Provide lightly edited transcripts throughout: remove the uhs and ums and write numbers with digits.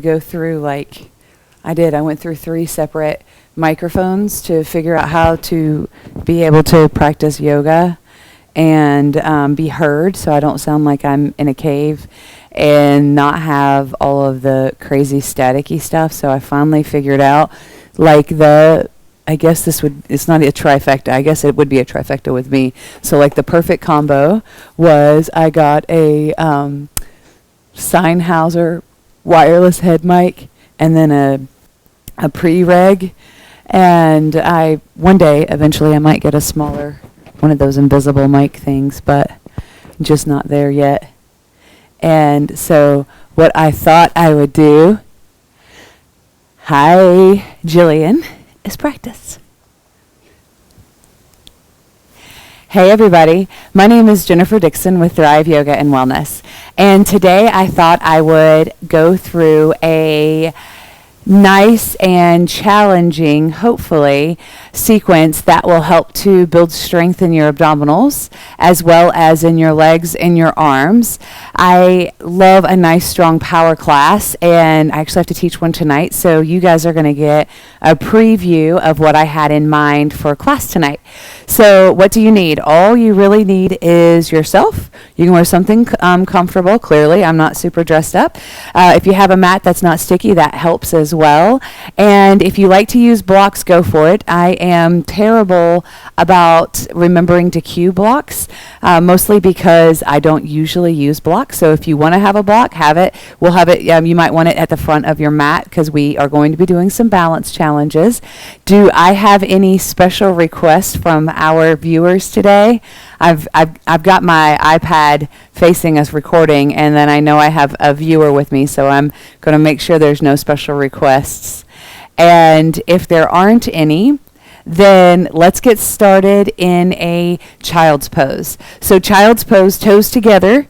go through I went through 3 separate microphones to figure out how to be able to practice yoga and be heard so I don't sound like I'm in a cave and not have all of the crazy staticky stuff. So I finally figured out I guess it's not a trifecta. I guess it would be a trifecta with me. So the perfect combo was I got a Sennheiser wireless head mic and then a pre-reg. And one day, eventually, I might get a smaller one of those invisible mic things, but I'm just not there yet. And so what I thought I would do, hi, Jillian, is practice. Hey everybody, my name is Jennifer Dixon with Thrive Yoga and Wellness. And today I thought I would go through a nice and challenging, hopefully, sequence that will help to build strength in your abdominals as well as in your legs and your arms. I love a nice strong power class, and I actually have to teach one tonight, so you guys are going to get a preview of what I had in mind for class tonight. So what do you need? All you really need is yourself. You can wear something comfortable. Clearly, I'm not super dressed up. If you have a mat that's not sticky, that helps as well. And if you like to use blocks, go for it. I am terrible about remembering to cue blocks, mostly because I don't usually use blocks. So if you want to have a block, have it. We'll have it. You might want it at the front of your mat because we are going to be doing some balance challenges. Do I have any special requests from our viewers today? I've got my iPad facing us recording, and then I know I have a viewer with me, so I'm going to make sure there's no special requests. And if there aren't any, then let's get started in a child's pose. So child's pose, toes together.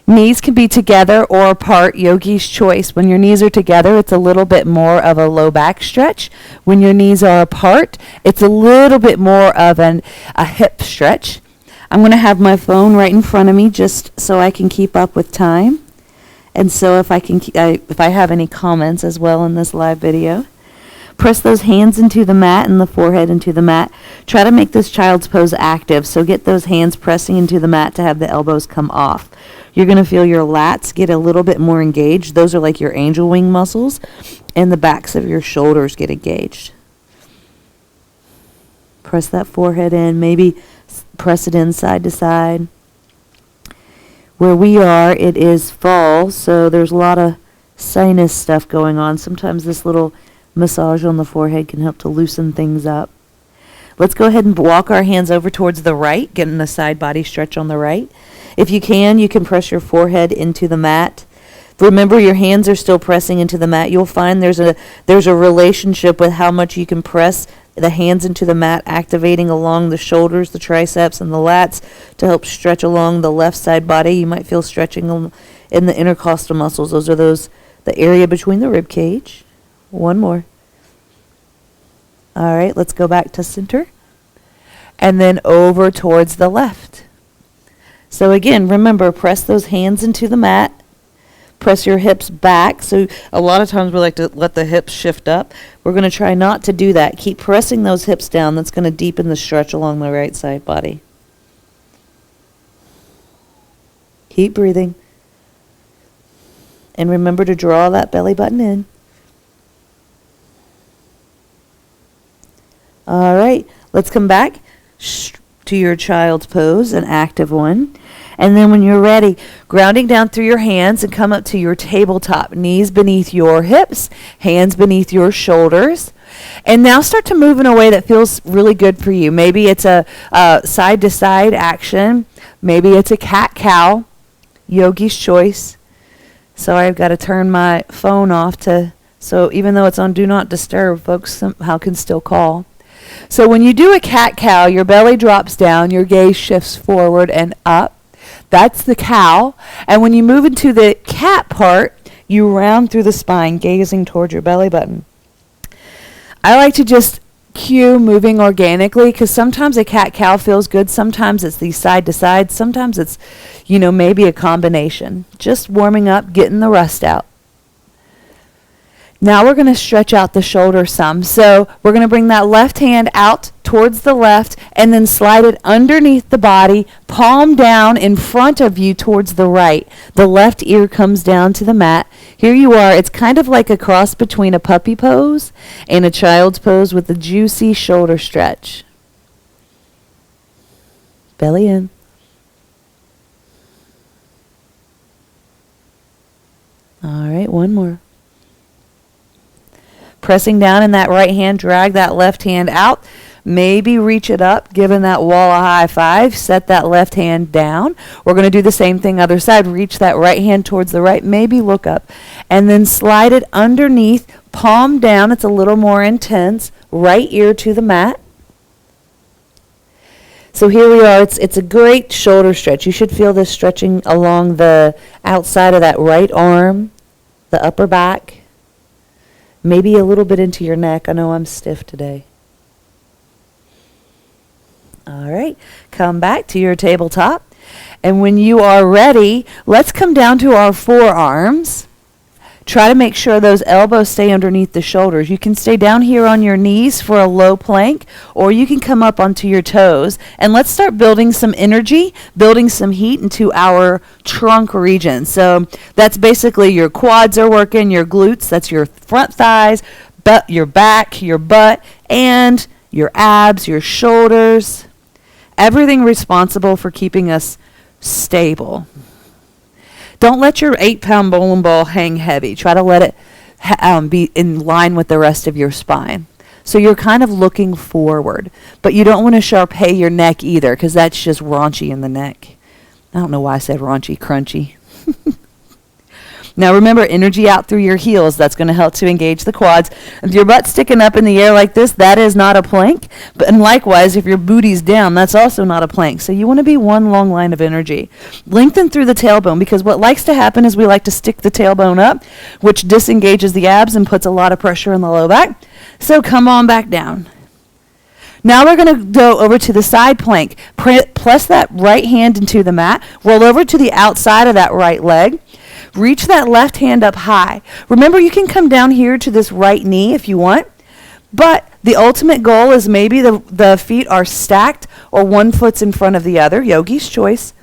Knees can be together or apart, yogi's choice. When your knees are together, it's a little bit more of a low back stretch. When your knees are apart, it's a little bit more of a hip stretch. I'm going to have my phone right in front of me just so I can keep up with time. And so if I have any comments as well in this live video. Press those hands into the mat and the forehead into the mat. Try to make this child's pose active, so get those hands pressing into the mat to have the elbows come off. You're going to feel your lats get a little bit more engaged. Those are like your angel wing muscles, and the backs of your shoulders get engaged. Press that forehead in, maybe press it in side to side. Where we are, it is fall, so there's a lot of sinus stuff going on. Sometimes this little massage on the forehead can help to loosen things up. Let's go ahead and walk our hands over towards the right, getting a side body stretch on the right. If you can press your forehead into the mat. Remember, your hands are still pressing into the mat. You'll find there's a relationship with how much you can press the hands into the mat, activating along the shoulders, the triceps, and the lats to help stretch along the left side body. You might feel stretching in the intercostal muscles. Those are the area between the rib cage. One more. All right, let's go back to center. And then over towards the left. So again, remember, press those hands into the mat. Press your hips back. So a lot of times we like to let the hips shift up. We're going to try not to do that. Keep pressing those hips down. That's going to deepen the stretch along the right side body. Keep breathing. And remember to draw that belly button in. All right, let's come back to your child's pose, an active one. And then when you're ready, grounding down through your hands and come up to your tabletop, knees beneath your hips, hands beneath your shoulders. And now start to move in a way that feels really good for you. Maybe it's a side-to-side action. Maybe it's a cat-cow, yogi's choice. So I've got to turn my phone off so even though it's on Do Not Disturb, folks somehow can still call. So when you do a cat-cow, your belly drops down, your gaze shifts forward and up. That's the cow. And when you move into the cat part, you round through the spine, gazing toward your belly button. I like to just cue moving organically because sometimes a cat-cow feels good. Sometimes it's the side-to-side. Sometimes it's, maybe a combination. Just warming up, getting the rust out. Now we're going to stretch out the shoulder some. So we're going to bring that left hand out towards the left and then slide it underneath the body, palm down in front of you towards the right. The left ear comes down to the mat. Here you are. It's kind of like a cross between a puppy pose and a child's pose with a juicy shoulder stretch. Belly in. All right, one more. Pressing down in that right hand, drag that left hand out. Maybe reach it up, giving that wall a high five. Set that left hand down. We're going to do the same thing other side. Reach that right hand towards the right. Maybe look up. And then slide it underneath, palm down. It's a little more intense. Right ear to the mat. So here we are. It's a great shoulder stretch. You should feel this stretching along the outside of that right arm, the upper back. Maybe a little bit into your neck. I know I'm stiff today. All right, come back to your tabletop. And when you are ready, let's come down to our forearms. Try to make sure those elbows stay underneath the shoulders. You can stay down here on your knees for a low plank, or you can come up onto your toes. And let's start building some energy, building some heat into our trunk region. So that's basically your quads are working, your glutes, that's your front thighs, your back, your butt, and your abs, your shoulders. Everything responsible for keeping us stable. Don't let your 8-pound bowling ball hang heavy. Try to let it be in line with the rest of your spine. So you're kind of looking forward. But you don't want to Sharpay your neck either, because that's just raunchy in the neck. I don't know why I said raunchy, crunchy. Now remember, energy out through your heels. That's going to help to engage the quads. If your butt's sticking up in the air like this, that is not a plank. And likewise, if your booty's down, that's also not a plank. So you want to be one long line of energy. Lengthen through the tailbone, because what likes to happen is we like to stick the tailbone up, which disengages the abs and puts a lot of pressure in the low back. So come on back down. Now we're going to go over to the side plank. Press that right hand into the mat. Roll over to the outside of that right leg. Reach that left hand up high. Remember, you can come down here to this right knee if you want, but the ultimate goal is maybe the feet are stacked or one foot's in front of the other, yogi's choice.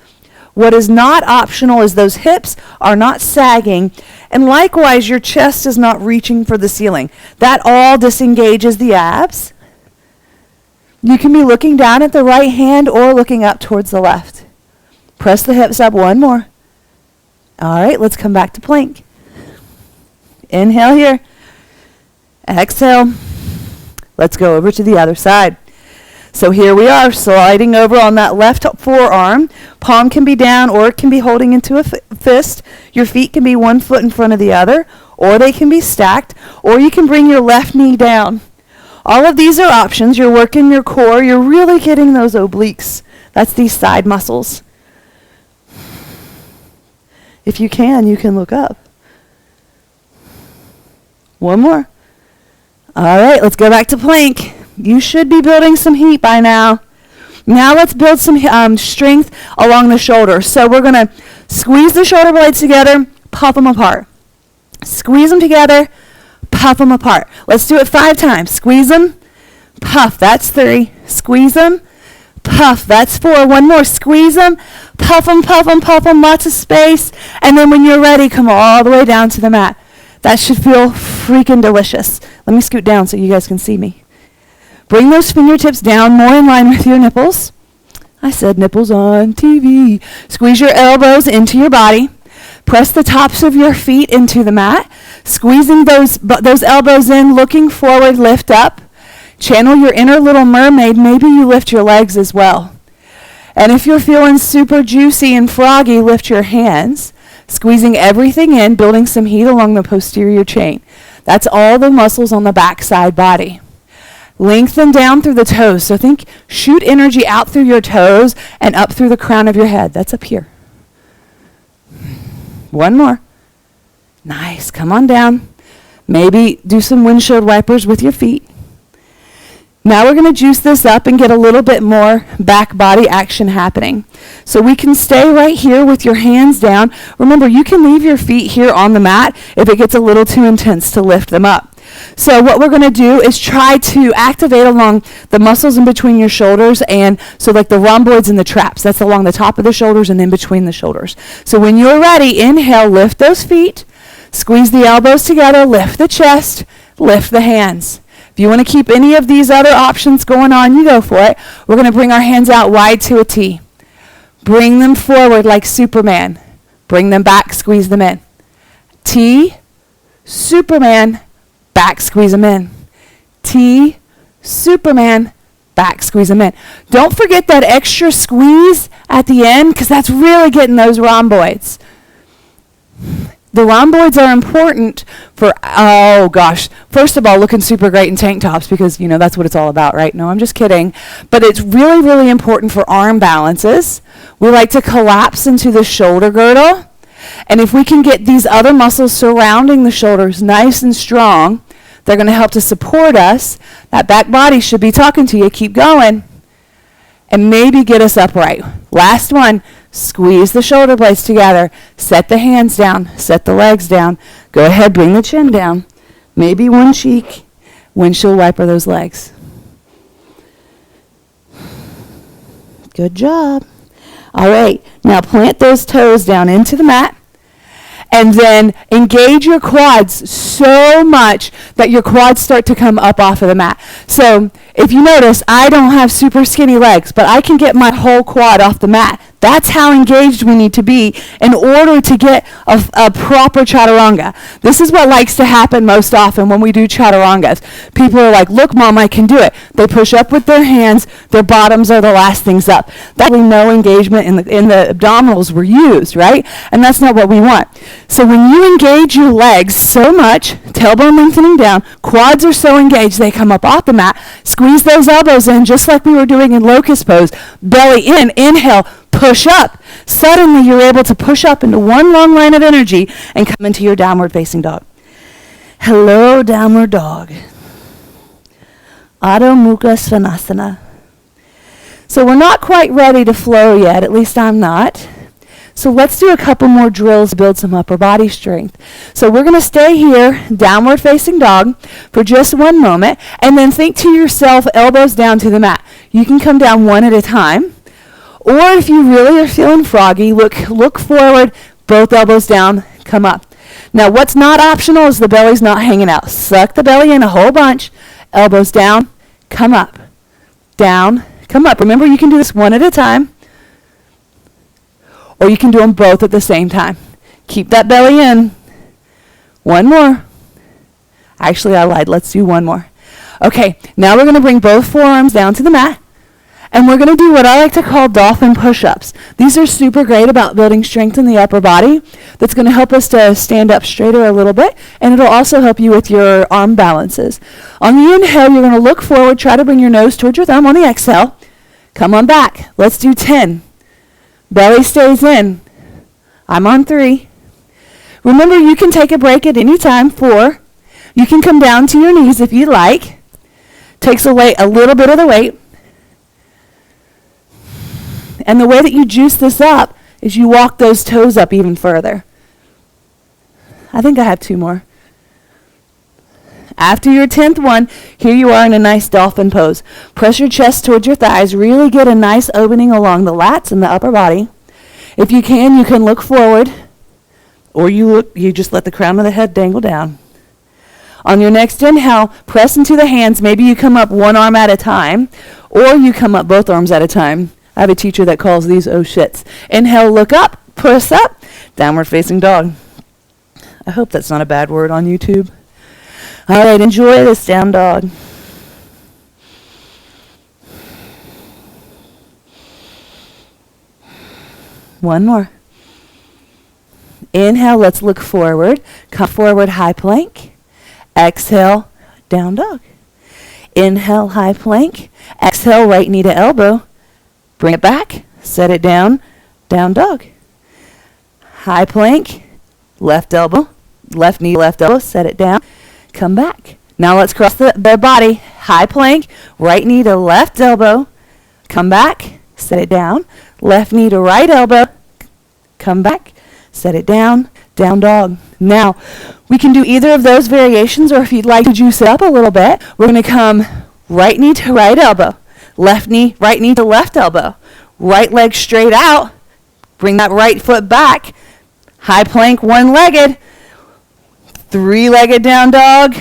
What is not optional is those hips are not sagging, and likewise your chest is not reaching for the ceiling. That all disengages the abs. You can be looking down at the right hand or looking up towards the left. Press the hips up one more. All right, let's come back to plank. Inhale here. Exhale. Let's go over to the other side. So here we are, sliding over on that left forearm. Palm can be down or it can be holding into a fist. Your feet can be one foot in front of the other, or they can be stacked, or you can bring your left knee down. All of these are options. You're working your core. You're really getting those obliques. That's these side muscles. If you can look up. One more. All right, let's go back to plank. You should be building some heat by now. Now let's build some strength along the shoulder. So we're going to squeeze the shoulder blades together, puff them apart. Squeeze them together, puff them apart. Let's do it 5 times. Squeeze them, puff. That's 3. Squeeze them, puff. That's 4. One more. Squeeze them, puff them, puff them, puff them. Lots of space. And then when you're ready, come all the way down to the mat. That should feel freaking delicious. Let me scoot down so you guys can see me. Bring those fingertips down more in line with your nipples. I said nipples on TV. Squeeze your elbows into your body. Press the tops of your feet into the mat. Squeezing those elbows in, looking forward, lift up. Channel your inner little mermaid. Maybe you lift your legs as well. And if you're feeling super juicy and froggy, lift your hands. Squeezing everything in, building some heat along the posterior chain. That's all the muscles on the backside body. Lengthen down through the toes. So shoot energy out through your toes and up through the crown of your head. That's up here. One more. Nice. Come on down. Maybe do some windshield wipers with your feet. Now we're going to juice this up and get a little bit more back body action happening. So we can stay right here with your hands down. Remember, you can leave your feet here on the mat if it gets a little too intense to lift them up. So what we're going to do is try to activate along the muscles in between your shoulders, and so like the rhomboids and the traps. That's along the top of the shoulders and in between the shoulders. So when you're ready, inhale, lift those feet, squeeze the elbows together, lift the chest, lift the hands. If you want to keep any of these other options going on, you go for it. We're going to bring our hands out wide to a T. Bring them forward like Superman. Bring them back, squeeze them in. T, Superman, back, squeeze them in. T, Superman, back, squeeze them in. Don't forget that extra squeeze at the end, because that's really getting those rhomboids. The rhomboids are important for, oh gosh, first of all, looking super great in tank tops, because, you know, that's what it's all about, right? No, I'm just kidding. But it's really, really important for arm balances. We like to collapse into the shoulder girdle. And if we can get these other muscles surrounding the shoulders nice and strong, they're going to help to support us. That back body should be talking to you. Keep going. And maybe get us upright. Last one. Squeeze the shoulder blades together. Set the hands down. Set the legs down. Go ahead, bring the chin down. Maybe one cheek. Windshield wiper those legs. Good job. All right, now plant those toes down into the mat. And then engage your quads so much that your quads start to come up off of the mat. So if you notice, I don't have super skinny legs, but I can get my whole quad off the mat. That's how engaged we need to be in order to get a proper chaturanga. This is what likes to happen most often when we do chaturangas. People are like, look, Mom, I can do it. They push up with their hands. Their bottoms are the last things up. That's really no engagement in the abdominals were used, right? And that's not what we want. So when you engage your legs so much, tailbone lengthening down, quads are so engaged they come up off the mat, squeeze those elbows in just like we were doing in locust pose, belly in, inhale, push up. Suddenly you're able to push up into one long line of energy and come into your downward facing dog. Hello, downward dog. Adho Mukha Svanasana. So we're not quite ready to flow yet, at least I'm not. So let's do a couple more drills to build some upper body strength. So we're going to stay here, downward facing dog, for just one moment, and then think to yourself, elbows down to the mat. You can come down one at a time. Or if you really are feeling froggy, look forward, both elbows down, come up. Now what's not optional is the belly's not hanging out. Suck the belly in a whole bunch, elbows down, come up, down, come up. Remember, you can do this one at a time, or you can do them both at the same time. Keep that belly in. One more. Actually, I lied. Let's do one more. Okay, now we're going to bring both forearms down to the mat. And we're going to do what I like to call dolphin push-ups. These are super great about building strength in the upper body. That's going to help us to stand up straighter a little bit, and it'll also help you with your arm balances. On the inhale, you're going to look forward, try to bring your nose towards your thumb. On the exhale, come on back. Let's do 10. Belly stays in. I'm on 3. Remember, you can take a break at any time. 4. You can come down to your knees if you like. Takes away a little bit of the weight. And the way that you juice this up is you walk those toes up even further. I think I have 2 more. After your 10th one, here you are in a nice dolphin pose. Press your chest towards your thighs. Really get a nice opening along the lats and the upper body. If you can look forward, or you just let the crown of the head dangle down. On your next inhale, press into the hands. Maybe you come up one arm at a time, or you come up both arms at a time. I have a teacher that calls these oh shits. Inhale, look up, press up, downward facing dog. I hope that's not a bad word on YouTube. All right, enjoy this down dog. One more. Inhale, let's look forward. Come forward, high plank. Exhale, down dog. Inhale, high plank. Exhale, right knee to elbow. Bring it back, set it down, down dog. High plank, left elbow, left knee, left elbow, set it down, come back. Now let's cross the body, high plank, right knee to left elbow, come back, set it down, left knee to right elbow, come back, set it down, down dog. Now, we can do either of those variations, or if you'd like to juice it up a little bit, we're going to come right knee to right elbow, left knee, right knee to left elbow, right leg straight out, bring that right foot back, high plank, one-legged, three-legged down dog,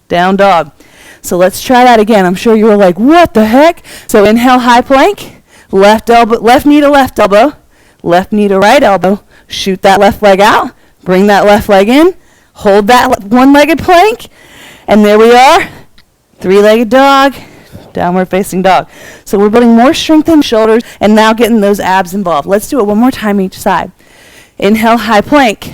down dog. So let's try that again. I'm sure you were like, what the heck? So inhale, high plank, left elbow, left knee to left elbow, left knee to right elbow, shoot that left leg out, bring that left leg in, hold that one-legged plank, and there we are, three-legged dog, downward facing dog. So we're building more strength in shoulders and now getting those abs involved. Let's do it one more time each side. Inhale, high plank,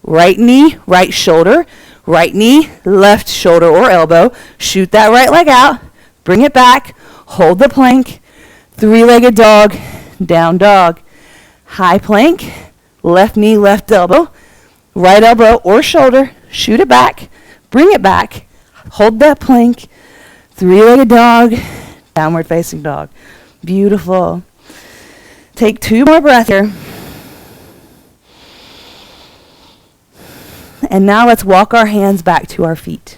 right knee, right shoulder, right knee, left shoulder or elbow, shoot that right leg out, bring it back, hold the plank, three-legged dog, down dog, high plank, left knee, left elbow, right elbow or shoulder, shoot it back, bring it back, hold that plank, three-legged dog, downward facing dog. Beautiful. Take 2 more breaths here. And now let's walk our hands back to our feet.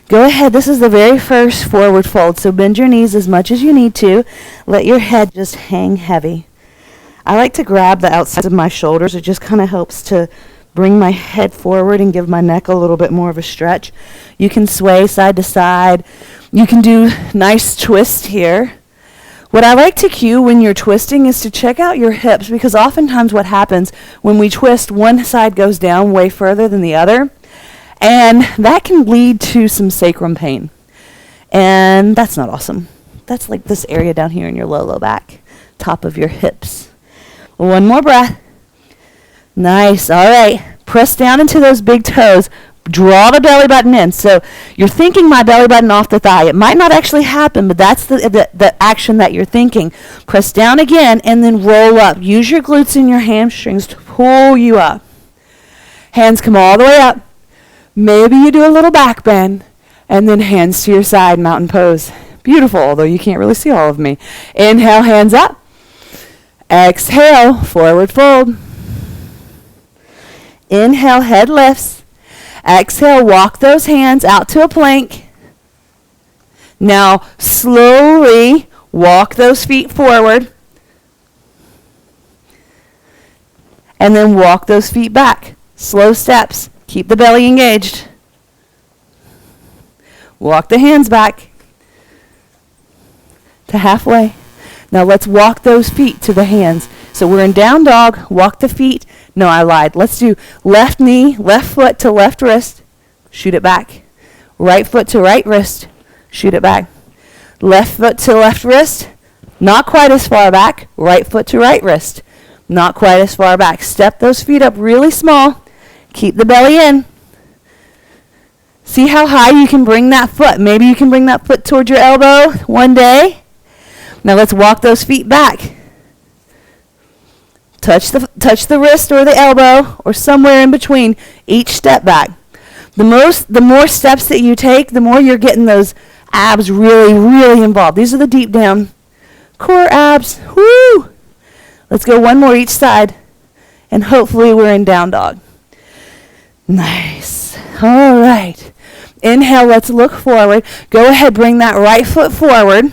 Go ahead. This is the very first forward fold. So bend your knees as much as you need to. Let your head just hang heavy. I like to grab the outside of my shoulders. It just kind of helps to bring my head forward and give my neck a little bit more of a stretch. You can sway side to side. You can do nice twist here. What I like to cue when you're twisting is to check out your hips, because oftentimes what happens when we twist, one side goes down way further than the other, and that can lead to some sacrum pain. And that's not awesome. That's like this area down here in your low back, top of your hips. One more breath. Nice. All right. Press down into those big toes. Draw the belly button in. So you're thinking my belly button off the thigh. It might not actually happen, but that's the action that you're thinking. Press down again and then roll up. Use your glutes and your hamstrings to pull you up. Hands come all the way up. Maybe you do a little back bend and then hands to your side, mountain pose. Beautiful, although you can't really see all of me. Inhale, hands up. Exhale, forward fold. Inhale, head lifts. Exhale, walk those hands out to a plank. Now, slowly walk those feet forward. And then walk those feet back. Slow steps. Keep the belly engaged. Walk the hands back to halfway. Now let's walk those feet to the hands. So we're in down dog, walk the feet. No, I lied. Let's do left knee, left foot to left wrist, shoot it back. Right foot to right wrist, shoot it back. Left foot to left wrist, not quite as far back. Right foot to right wrist, not quite as far back. Step those feet up really small. Keep the belly in. See how high you can bring that foot. Maybe you can bring that foot towards your elbow one day. Now let's walk those feet back. Touch the wrist or the elbow or somewhere in between each step back. The more steps that you take, the more you're getting those abs really, really involved. These are the deep down core abs. Woo! Let's go one more each side, and hopefully we're in down dog. Nice. All right. Inhale, let's look forward. Go ahead, bring that right foot forward.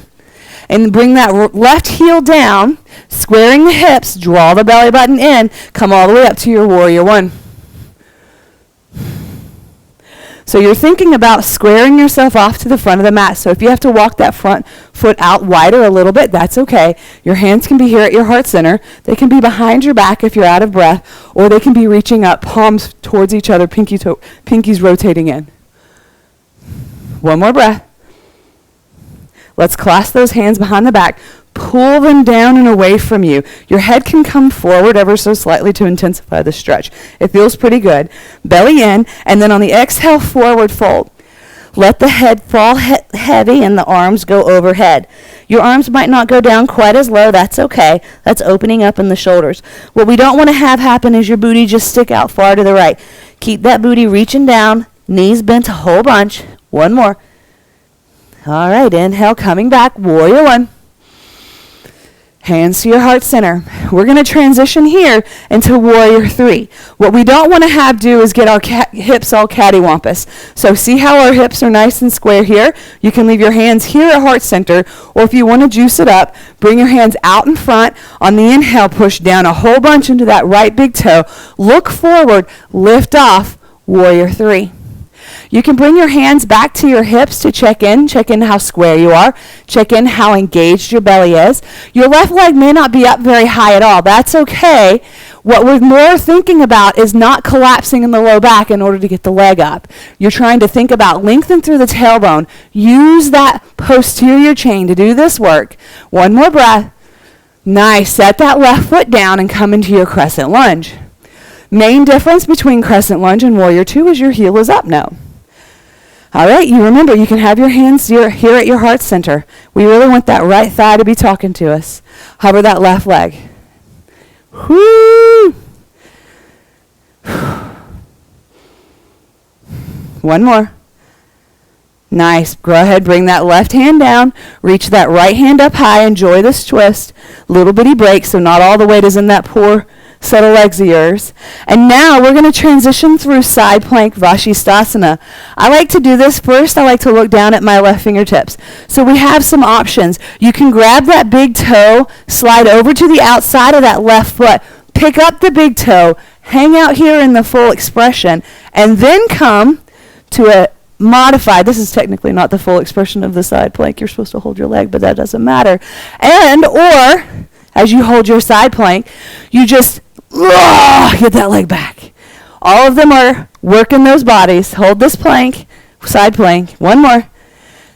And bring that left heel down, squaring the hips, draw the belly button in, come all the way up to your warrior one. So you're thinking about squaring yourself off to the front of the mat. So if you have to walk that front foot out wider a little bit, that's okay. Your hands can be here at your heart center. They can be behind your back if you're out of breath, or they can be reaching up, palms towards each other, pinkies rotating in. One more breath. Let's clasp those hands behind the back. Pull them down and away from you. Your head can come forward ever so slightly to intensify the stretch. It feels pretty good. Belly in, and then on the exhale, forward fold. Let the head fall heavy and the arms go overhead. Your arms might not go down quite as low. That's okay. That's opening up in the shoulders. What we don't want to have happen is your booty just stick out far to the right. Keep that booty reaching down, knees bent a whole bunch. One more. All right, inhale, coming back, warrior one. Hands to your heart center. We're going to transition here into warrior three. What we don't want to have do is get our hips all cattywampus. So see how our hips are nice and square here? You can leave your hands here at heart center, or if you want to juice it up, bring your hands out in front. On the inhale, push down a whole bunch into that right big toe. Look forward, lift off, warrior three. You can bring your hands back to your hips to check in how square you are, check in how engaged your belly is. Your left leg may not be up very high at all. That's okay. What we're more thinking about is not collapsing in the low back in order to get the leg up. You're trying to think about lengthen through the tailbone. Use that posterior chain to do this work. One more breath. Nice. Set that left foot down and come into your crescent lunge. Main difference between crescent lunge and warrior two is your heel is up now. All right, you remember, you can have your hands here at your heart center. We really want that right thigh to be talking to us. Hover that left leg. Whoo! One more. Nice. Go ahead, bring that left hand down. Reach that right hand up high. Enjoy this twist. Little bitty break, so not all the weight is in that poor set of legs of yours. And now we're going to transition through side plank Vashisthasana. I like to do this first. I like to look down at my left fingertips. So we have some options. You can grab that big toe, slide over to the outside of that left foot, pick up the big toe, hang out here in the full expression, and then come to a modified. This is technically not the full expression of the side plank. You're supposed to hold your leg, but that doesn't matter. And or as you hold your side plank, you just get that leg back. All of them are working those bodies. Hold this plank, side plank. One more.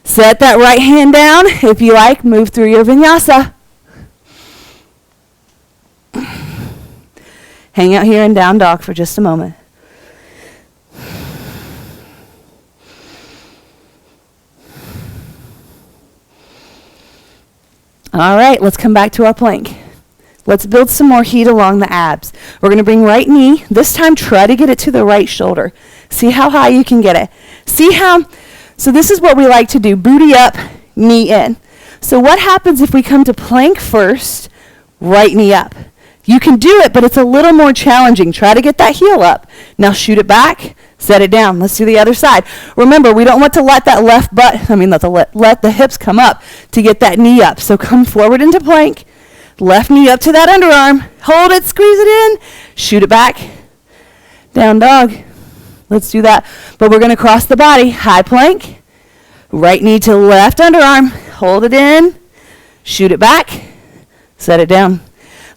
Set that right hand down. If you like, move through your vinyasa. Hang out here in down dog for just a moment. All right, let's come back to our plank. Let's build some more heat along the abs. We're going to bring right knee. This time, try to get it to the right shoulder. See how high you can get it. So this is what we like to do. Booty up, knee in. So what happens if we come to plank first, right knee up? You can do it, but it's a little more challenging. Try to get that heel up. Now shoot it back, set it down. Let's do the other side. Remember, we don't want to let that let the hips come up to get that knee up. So come forward into plank. Left knee up to that underarm. Hold it, squeeze it in. Shoot it back. Down dog. Let's do that. But we're going to cross the body. High plank. Right knee to left underarm. Hold it in. Shoot it back. Set it down.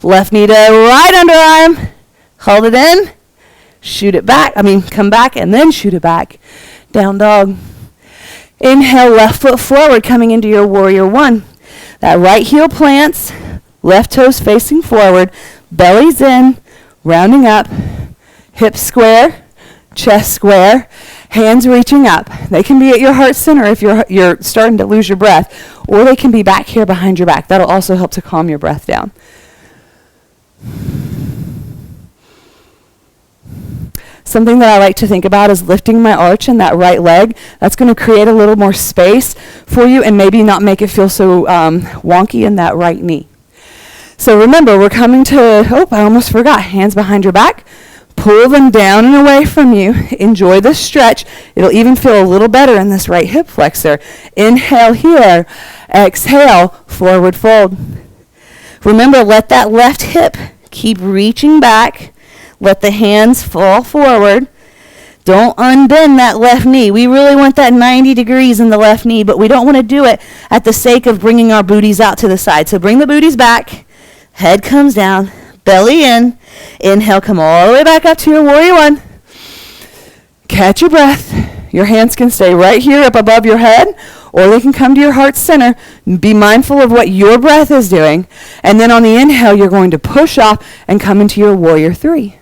Left knee to right underarm. Hold it in. Shoot it back. Come back and then shoot it back. Down dog. Inhale, left foot forward, coming into your warrior one. That right heel plants. Left toes facing forward, belly's in, rounding up, hips square, chest square, hands reaching up. They can be at your heart center if you're starting to lose your breath, or they can be back here behind your back. That'll also help to calm your breath down. Something that I like to think about is lifting my arch in that right leg. That's going to create a little more space for you and maybe not make it feel so wonky in that right knee. So remember, we're coming to, I almost forgot, hands behind your back. Pull them down and away from you. Enjoy this stretch. It'll even feel a little better in this right hip flexor. Inhale here. Exhale, forward fold. Remember, let that left hip keep reaching back. Let the hands fall forward. Don't unbend that left knee. We really want that 90 degrees in the left knee, but we don't want to do it at the sake of bringing our booties out to the side. So bring the booties back. Head comes down, belly in. Inhale, come all the way back up to your warrior one. Catch your breath. Your hands can stay right here up above your head, or they can come to your heart center. Be mindful of what your breath is doing. And then on the inhale, you're going to push off and come into your warrior three.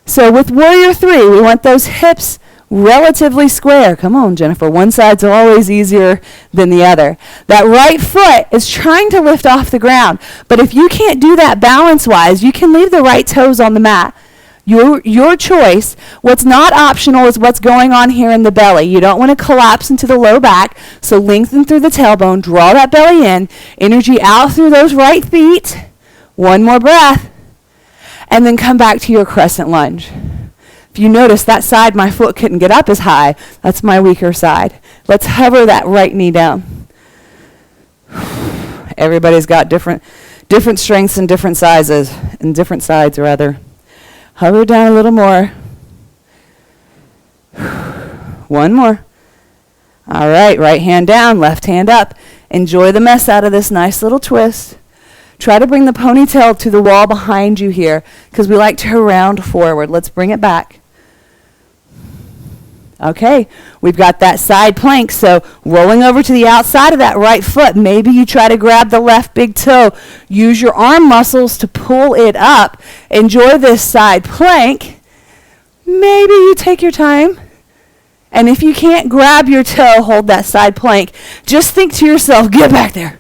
So with warrior three, we want those hips relatively square. Come on, Jennifer. One side's always easier than the other. That right foot is trying to lift off the ground. But if you can't do that balance-wise, you can leave the right toes on the mat. Your choice. What's not optional is what's going on here in the belly. You don't want to collapse into the low back, so lengthen through the tailbone, draw that belly in, energy out through those right feet. One more breath, and then come back to your crescent lunge. If you notice that side, my foot couldn't get up as high. That's my weaker side. Let's hover that right knee down. Everybody's got different strengths and different sizes, and different sides rather. Hover down a little more. One more. All right, right hand down, left hand up. Enjoy the mess out of this nice little twist. Try to bring the ponytail to the wall behind you here, because we like to round forward. Let's bring it back. Okay, we've got that side plank, so rolling over to the outside of that right foot. Maybe you try to grab the left big toe. Use your arm muscles to pull it up. Enjoy this side plank. Maybe you take your time. And if you can't grab your toe, hold that side plank. Just think to yourself, get back there,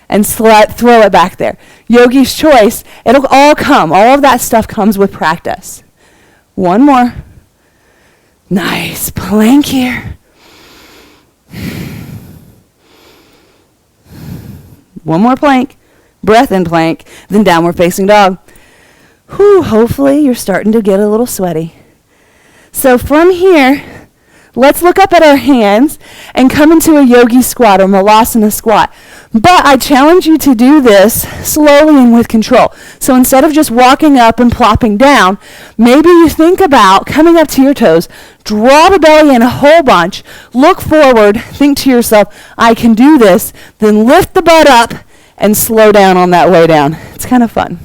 and throw it back there. Yogi's choice. It'll all come. All of that stuff comes with practice. One more. Nice plank here. One more plank. Breath in plank. Then downward facing dog. Whew, hopefully you're starting to get a little sweaty. So from here, let's look up at our hands and come into a yogi squat or malasana squat. But I challenge you to do this slowly and with control. So instead of just walking up and plopping down, maybe you think about coming up to your toes, draw the belly in a whole bunch, look forward, think to yourself, I can do this, then lift the butt up and slow down on that way down. It's kind of fun.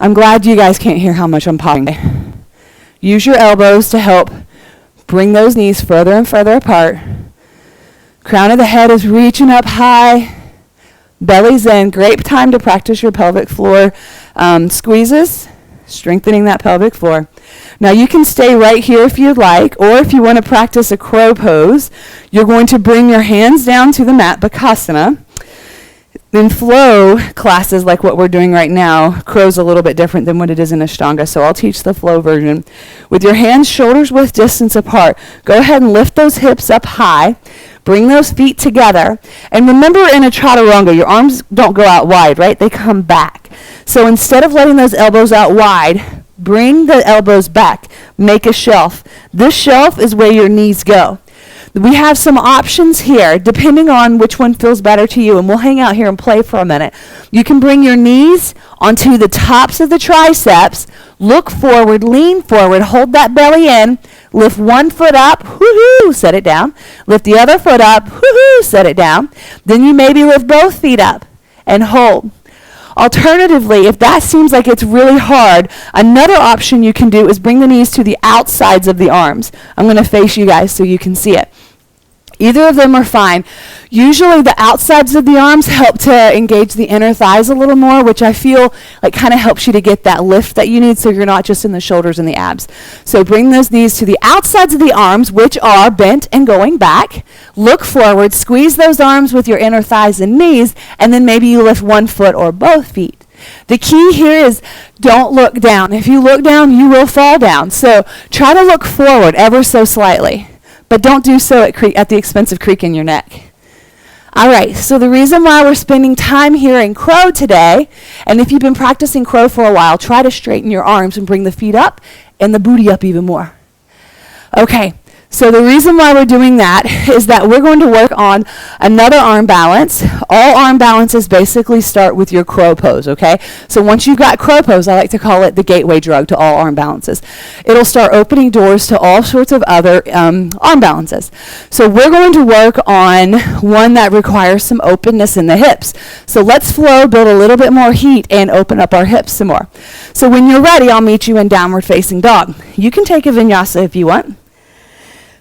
I'm glad you guys can't hear how much I'm popping. Use your elbows to help bring those knees further and further apart. Crown of the head is reaching up high. Belly's in. Great time to practice your pelvic floor squeezes, strengthening that pelvic floor. Now you can stay right here if you'd like, or if you want to practice a crow pose, you're going to bring your hands down to the mat, Bakasana. In flow classes like what we're doing right now, crow's a little bit different than what it is in Ashtanga, so I'll teach the flow version. With your hands shoulders width distance apart, go ahead and lift those hips up high, bring those feet together, and remember in a chaturanga, your arms don't go out wide, right? They come back. So instead of letting those elbows out wide, bring the elbows back, make a shelf. This shelf is where your knees go. We have some options here, depending on which one feels better to you, and we'll hang out here and play for a minute. You can bring your knees onto the tops of the triceps, look forward, lean forward, hold that belly in, lift one foot up, whoo-hoo, set it down. Lift the other foot up, whoo-hoo, set it down. Then you maybe lift both feet up and hold. Alternatively, if that seems like it's really hard, another option you can do is bring the knees to the outsides of the arms. I'm going to face you guys so you can see it. Either of them are fine. Usually the outsides of the arms help to engage the inner thighs a little more, which I feel like kind of helps you to get that lift that you need so you're not just in the shoulders and the abs. So bring those knees to the outsides of the arms, which are bent and going back. Look forward, squeeze those arms with your inner thighs and knees, and then maybe you lift one foot or both feet. The key here is don't look down. If you look down, you will fall down. So try to look forward ever so slightly. But don't do so at the expense of creaking your neck. All right, so the reason why we're spending time here in crow today, and if you've been practicing crow for a while, try to straighten your arms and bring the feet up and the booty up even more. Okay, so the reason why we're doing that is that we're going to work on another arm balance. All arm balances basically start with your crow pose, okay? So once you've got crow pose, I like to call it the gateway drug to all arm balances. It'll start opening doors to all sorts of other arm balances. So we're going to work on one that requires some openness in the hips. So let's flow, build a little bit more heat, and open up our hips some more. So when you're ready, I'll meet you in downward facing dog. You can take a vinyasa if you want.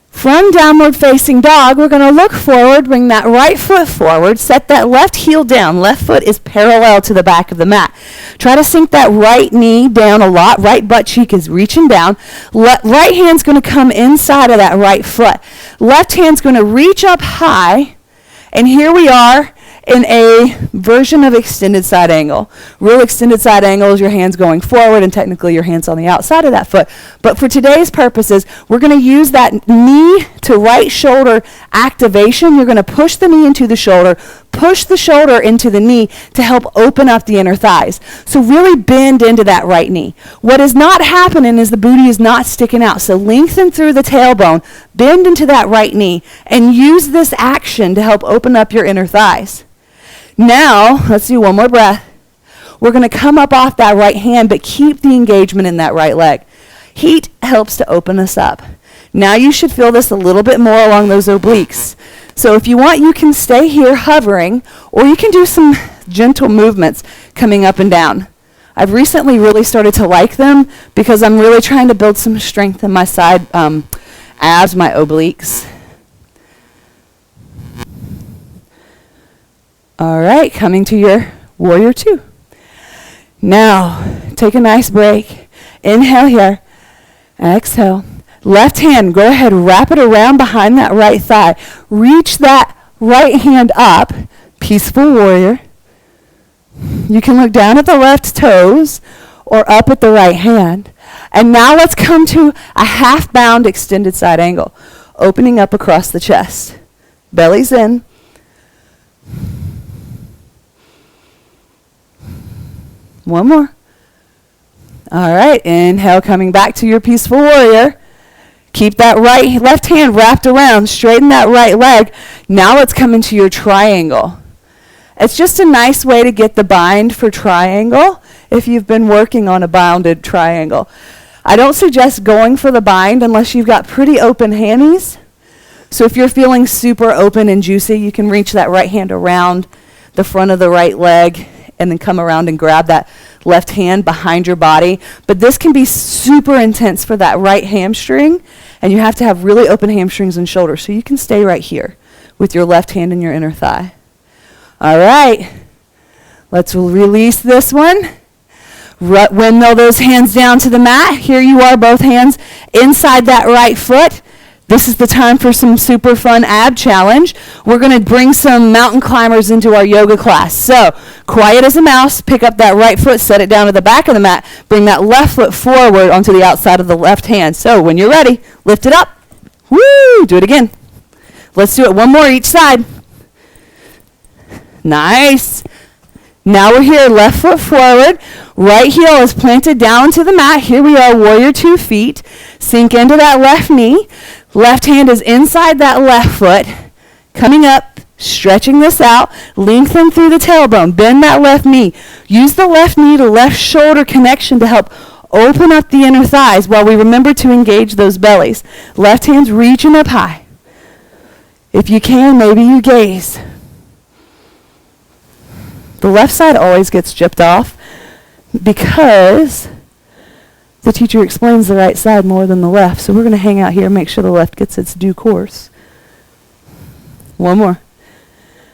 From downward facing dog, we're going to look forward, bring that right foot forward, set that left heel down. Left foot is parallel to the back of the mat. Try to sink that right knee down a lot. Right butt cheek is reaching down. Right hand's going to come inside of that right foot. Left hand's going to reach up high, and here we are in a version of extended side angle. Real extended side angle is your hands going forward and technically your hands on the outside of that foot. But for today's purposes, we're going to use that knee to right shoulder activation. You're going to push the knee into the shoulder, push the shoulder into the knee to help open up the inner thighs. So really bend into that right knee. What is not happening is the booty is not sticking out. So lengthen through the tailbone, bend into that right knee, and use this action to help open up your inner thighs. Now, let's do one more breath. We're going to come up off that right hand, but keep the engagement in that right leg. Heat helps to open us up. Now you should feel this a little bit more along those obliques. So if you want, you can stay here hovering, or you can do some gentle movements coming up and down. I've recently really started to like them because I'm really trying to build some strength in my side abs, my obliques. All right, coming to your warrior two. Now, take a nice break. Inhale here. Exhale. Left hand, go ahead, wrap it around behind that right thigh. Reach that right hand up. Peaceful warrior. You can look down at the left toes or up at the right hand. And now let's come to a half bound extended side angle. Opening up across the chest. Belly's in. One more. All right, inhale, coming back to your peaceful warrior. Keep that left hand wrapped around, straighten that right leg. Now let's come into your triangle. It's just a nice way to get the bind for triangle if you've been working on a bounded triangle. I don't suggest going for the bind unless you've got pretty open hammies. So if you're feeling super open and juicy, you can reach that right hand around the front of the right leg and then come around and grab that left hand behind your body. But this can be super intense for that right hamstring, and you have to have really open hamstrings and shoulders. So you can stay right here with your left hand in your inner thigh. All right, let's release this one. Windmill those hands down to the mat. Here you are, both hands inside that right foot. This is the time for some super fun ab challenge. We're going to bring some mountain climbers into our yoga class. So, quiet as a mouse, pick up that right foot, set it down to the back of the mat, bring that left foot forward onto the outside of the left hand. So, when you're ready, lift it up. Woo! Do it again. Let's do it one more each side. Nice. Now we're here, left foot forward, right heel is planted down to the mat. Here we are, warrior 2 feet. Sink into that left knee. Left hand is inside that left foot. Coming up, stretching this out, lengthen through the tailbone, bend that left knee. Use the left knee to left shoulder connection to help open up the inner thighs while we remember to engage those bellies. Left hand's reaching up high. If you can, maybe you gaze. The left side always gets gypped off because the teacher explains the right side more than the left. So we're going to hang out here and make sure the left gets its due course. One more.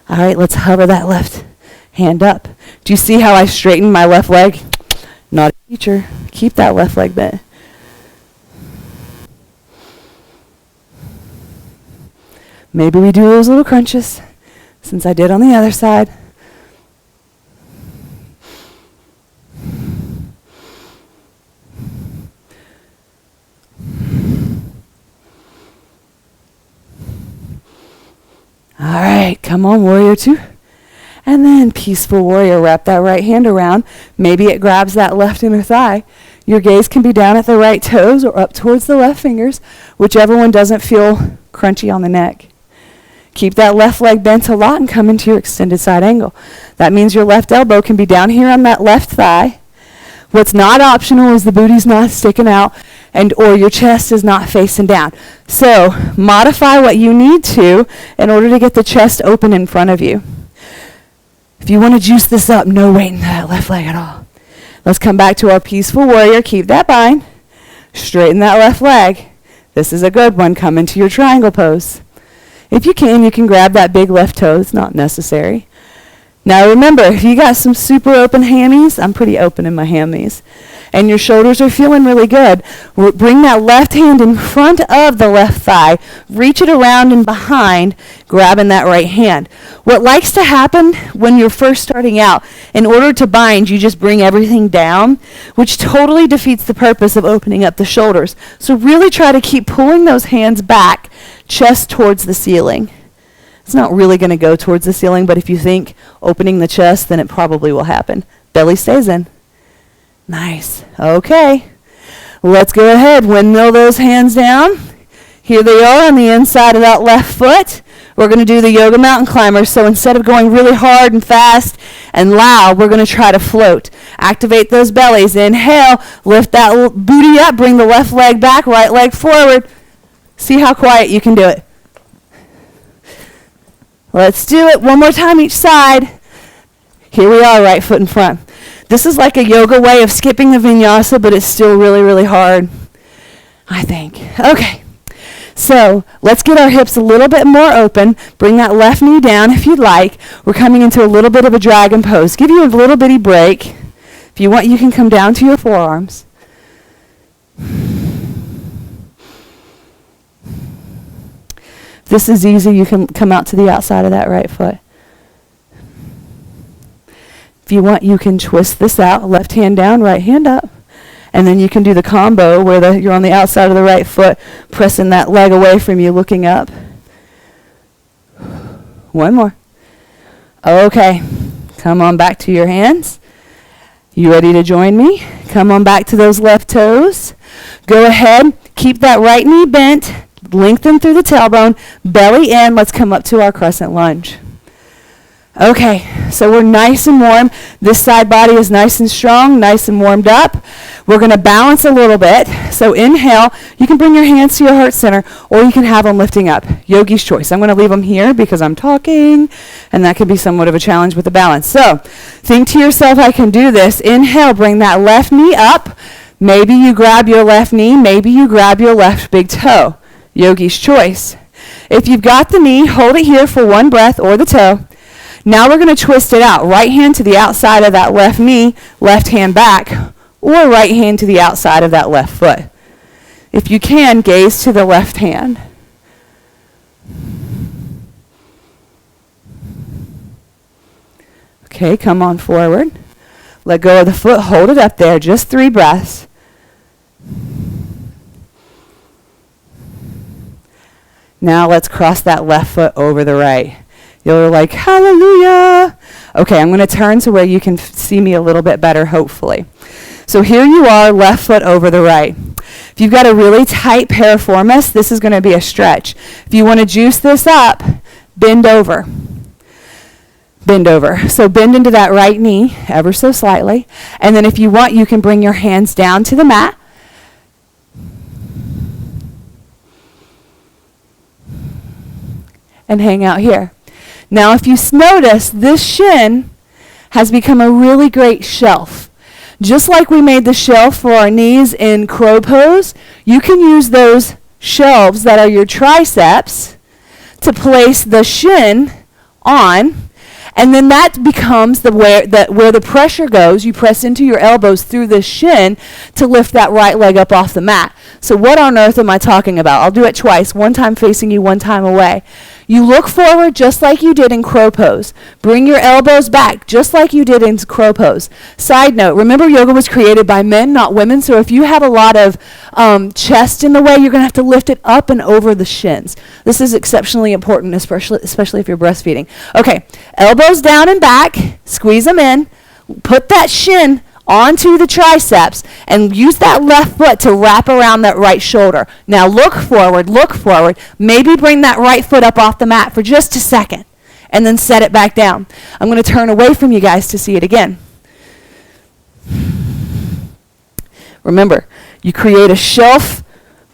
All right, let's hover that left hand up. Do you see how I straightened my left leg? Not a teacher. Keep that left leg bent. Maybe we do those little crunches since I did on the other side. All right, come on, warrior 2. And then peaceful warrior, wrap that right hand around. Maybe it grabs that left inner thigh. Your gaze can be down at the right toes or up towards the left fingers, whichever one doesn't feel crunchy on the neck. Keep that left leg bent a lot and come into your extended side angle. That means your left elbow can be down here on that left thigh. What's not optional is the booty's not sticking out and or your chest is not facing down. So modify what you need to in order to get the chest open in front of you. If you want to juice this up, no weight in that left leg at all. Let's come back to our peaceful warrior. Keep that bind. Straighten that left leg. This is a good one. Come into your triangle pose. If you can grab that big left toe. It's not necessary. Now remember, if you got some super open hammies, I'm pretty open in my hammies, and your shoulders are feeling really good, bring that left hand in front of the left thigh, reach it around and behind, grabbing that right hand. What likes to happen when you're first starting out, in order to bind, you just bring everything down, which totally defeats the purpose of opening up the shoulders. So really try to keep pulling those hands back, chest towards the ceiling. It's not really going to go towards the ceiling, but if you think opening the chest, then it probably will happen. Belly stays in. Nice. Okay. Let's go ahead. Windmill those hands down. Here they are on the inside of that left foot. We're going to do the yoga mountain climber. So instead of going really hard and fast and loud, we're going to try to float. Activate those bellies. Inhale. Lift that booty up. Bring the left leg back, right leg forward. See how quiet you can do it. Let's do it. One more time each side. Here we are, right foot in front. This is like a yoga way of skipping the vinyasa, but it's still really, really hard, I think. Okay. So let's get our hips a little bit more open. Bring that left knee down if you'd like. We're coming into a little bit of a dragon pose. Give you a little bitty break. If you want, you can come down to your forearms. If this is easy, you can come out to the outside of that right foot. If you want, you can twist this out, left hand down, right hand up. And then you can do the combo where you're on the outside of the right foot, pressing that leg away from you, looking up. One more. Okay. Come on back to your hands. You ready to join me? Come on back to those left toes. Go ahead. Keep that right knee bent. Lengthen through the tailbone. Belly in. Let's come up to our crescent lunge. Okay, so we're nice and warm. This side body is nice and strong, nice and warmed up. We're going to balance a little bit. So inhale. You can bring your hands to your heart center, or you can have them lifting up. Yogi's choice. I'm going to leave them here because I'm talking, and that could be somewhat of a challenge with the balance. So think to yourself, I can do this. Inhale, bring that left knee up. Maybe you grab your left knee. Maybe you grab your left big toe. Yogi's choice. If you've got the knee, hold it here for one breath, or the toe. Now we're going to twist it out. Right hand to the outside of that left knee, left hand back, or right hand to the outside of that left foot. If you can, gaze to the left hand. Okay, come on forward. Let go of the foot, hold it up there, just 3 breaths. Now let's cross that left foot over the right. You're like, hallelujah. Okay, I'm going to turn to where you can see me a little bit better, hopefully. So here you are, left foot over the right. If you've got a really tight piriformis, this is going to be a stretch. If you want to juice this up, bend over. Bend over. So bend into that right knee ever so slightly. And then if you want, you can bring your hands down to the mat. And hang out here. Now, if you notice, this shin has become a really great shelf. Just like we made the shelf for our knees in crow pose, you can use those shelves that are your triceps to place the shin on, and then that becomes where the pressure goes. You press into your elbows through the shin to lift that right leg up off the mat. So what on earth am I talking about? I'll do it twice, one time facing you, one time away. You look forward just like you did in crow pose. Bring your elbows back just like you did in crow pose. Side note, remember yoga was created by men, not women, so if you have a lot of chest in the way, you're going to have to lift it up and over the shins. This is exceptionally important, especially if you're breastfeeding. Okay, elbows down and back, squeeze them in, put that shin onto the triceps, and use that left foot to wrap around that right shoulder. Now look forward, maybe bring that right foot up off the mat for just a second, and then set it back down. I'm going to turn away from you guys to see it again. Remember, you create a shelf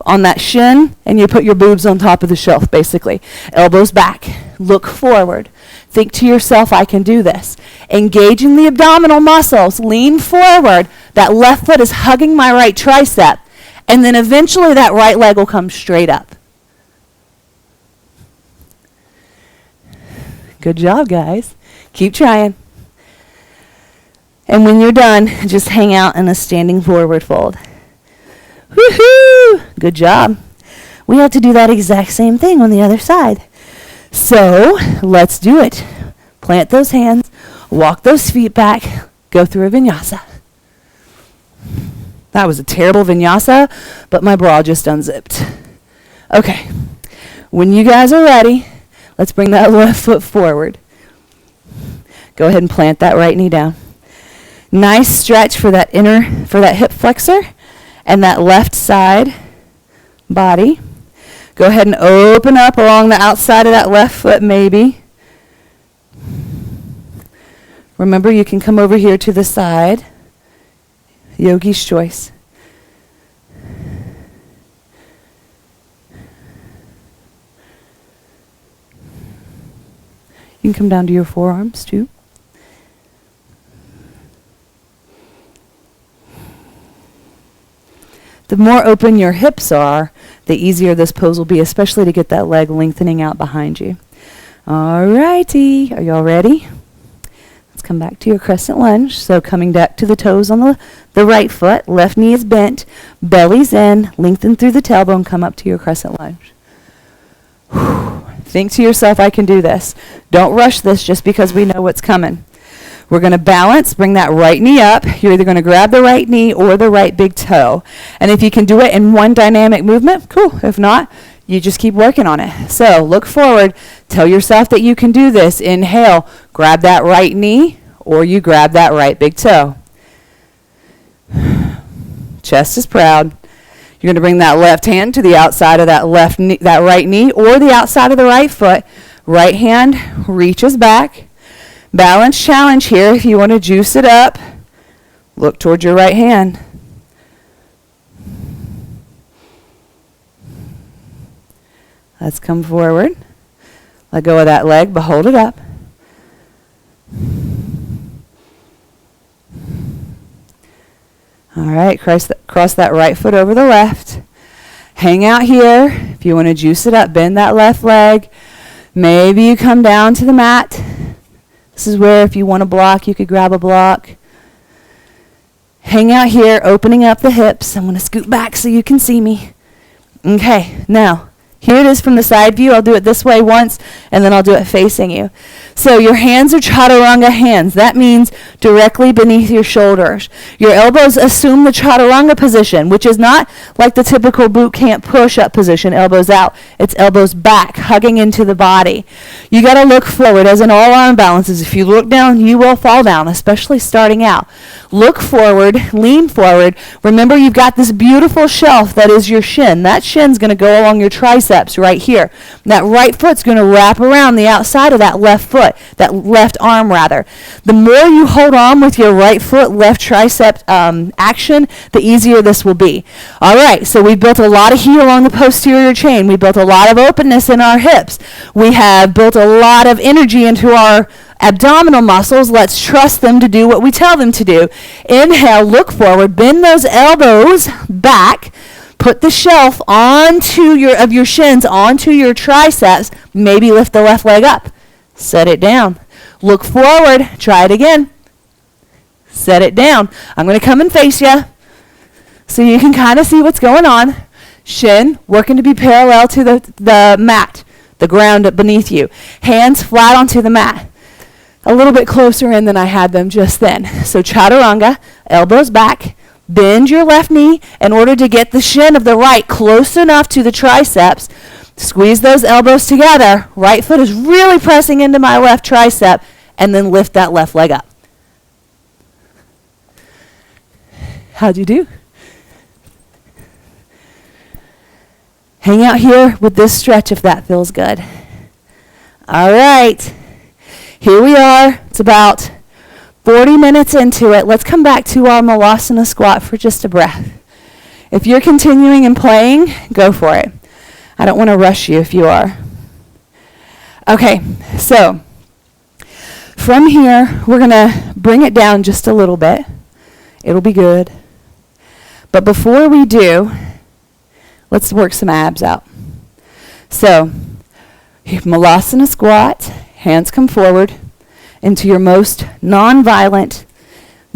on that shin, and you put your boobs on top of the shelf, basically. Elbows back, look forward. Think to yourself, I can do this. Engage in the abdominal muscles. Lean forward. That left foot is hugging my right tricep. And then eventually that right leg will come straight up. Good job, guys. Keep trying. And when you're done, just hang out in a standing forward fold. Woohoo! Good job. We have to do that exact same thing on the other side. So let's do it. Plant those hands, walk those feet back, go through a vinyasa. That was a terrible vinyasa, but my bra just unzipped. Okay, when you guys are ready, let's bring that left foot forward. Go ahead and plant that right knee down. Nice stretch for that hip flexor and that left side body. Go ahead and open up along the outside of that left foot maybe. Remember, you can come over here to the side. Yogi's choice. You can come down to your forearms too. The more open your hips are, the easier this pose will be, especially to get that leg lengthening out behind you. All righty, are y'all ready? Let's come back to your crescent lunge. So coming back to the toes on the right foot, left knee is bent, belly's in, lengthen through the tailbone, come up to your crescent lunge. Think to yourself, I can do this. Don't rush this just because we know what's coming. We're going to balance, bring that right knee up. You're either going to grab the right knee or the right big toe. And if you can do it in one dynamic movement, cool. If not, you just keep working on it. So look forward. Tell yourself that you can do this. Inhale, grab that right knee, or you grab that right big toe. Chest is proud. You're going to bring that left hand to the outside of that that right knee, or the outside of the right foot. Right hand reaches back. Balance challenge here. If you want to juice it up, look towards your right hand. Let's come forward. Let go of that leg, but hold it up. All right, cross that right foot over the left. Hang out here. If you want to juice it up, bend that left leg. Maybe you come down to the mat. This is where if you want a block, you could grab a block. Hang out here, opening up the hips. I'm going to scoot back so you can see me. Okay, now, here it is from the side view. I'll do it this way once, and then I'll do it facing you. So your hands are chaturanga hands. That means directly beneath your shoulders. Your elbows assume the chaturanga position, which is not like the typical boot camp push-up position, elbows out. It's elbows back, hugging into the body. You got to look forward as in all arm balances. If you look down, you will fall down, especially starting out. Look forward, lean forward. Remember, you've got this beautiful shelf that is your shin. That shin's going to go along your triceps right here. That right foot's going to wrap around the outside of that left foot, that left arm rather. The more you hold on with your right foot, left tricep action, the easier this will be. All right, so we built a lot of heat along the posterior chain. We built a lot of openness in our hips. We have built a lot of energy into our abdominal muscles. Let's trust them to do what we tell them to do. Inhale, look forward, bend those elbows back. Put the shelf onto your shins onto your triceps. Maybe lift the left leg up. Set it down. Look forward. Try it again. Set it down. I'm going to come and face you so you can kind of see what's going on. Shin working to be parallel to the mat, the ground beneath you. Hands flat onto the mat. A little bit closer in than I had them just then. So chaturanga, elbows back. Bend your left knee in order to get the shin of the right close enough to the triceps. Squeeze those elbows together. Right foot is really pressing into my left tricep, and then lift that left leg up. How'd you do? Hang out here with this stretch if that feels good. All right. Here we are. It's about 40 minutes into it. Let's come back to our Malasana squat for just a breath. If you're continuing and playing, go for it. I don't want to rush you if you are. Okay, so from here, we're going to bring it down just a little bit. It'll be good. But before we do, let's work some abs out. So, Malasana squat, hands come forward. into your most non-violent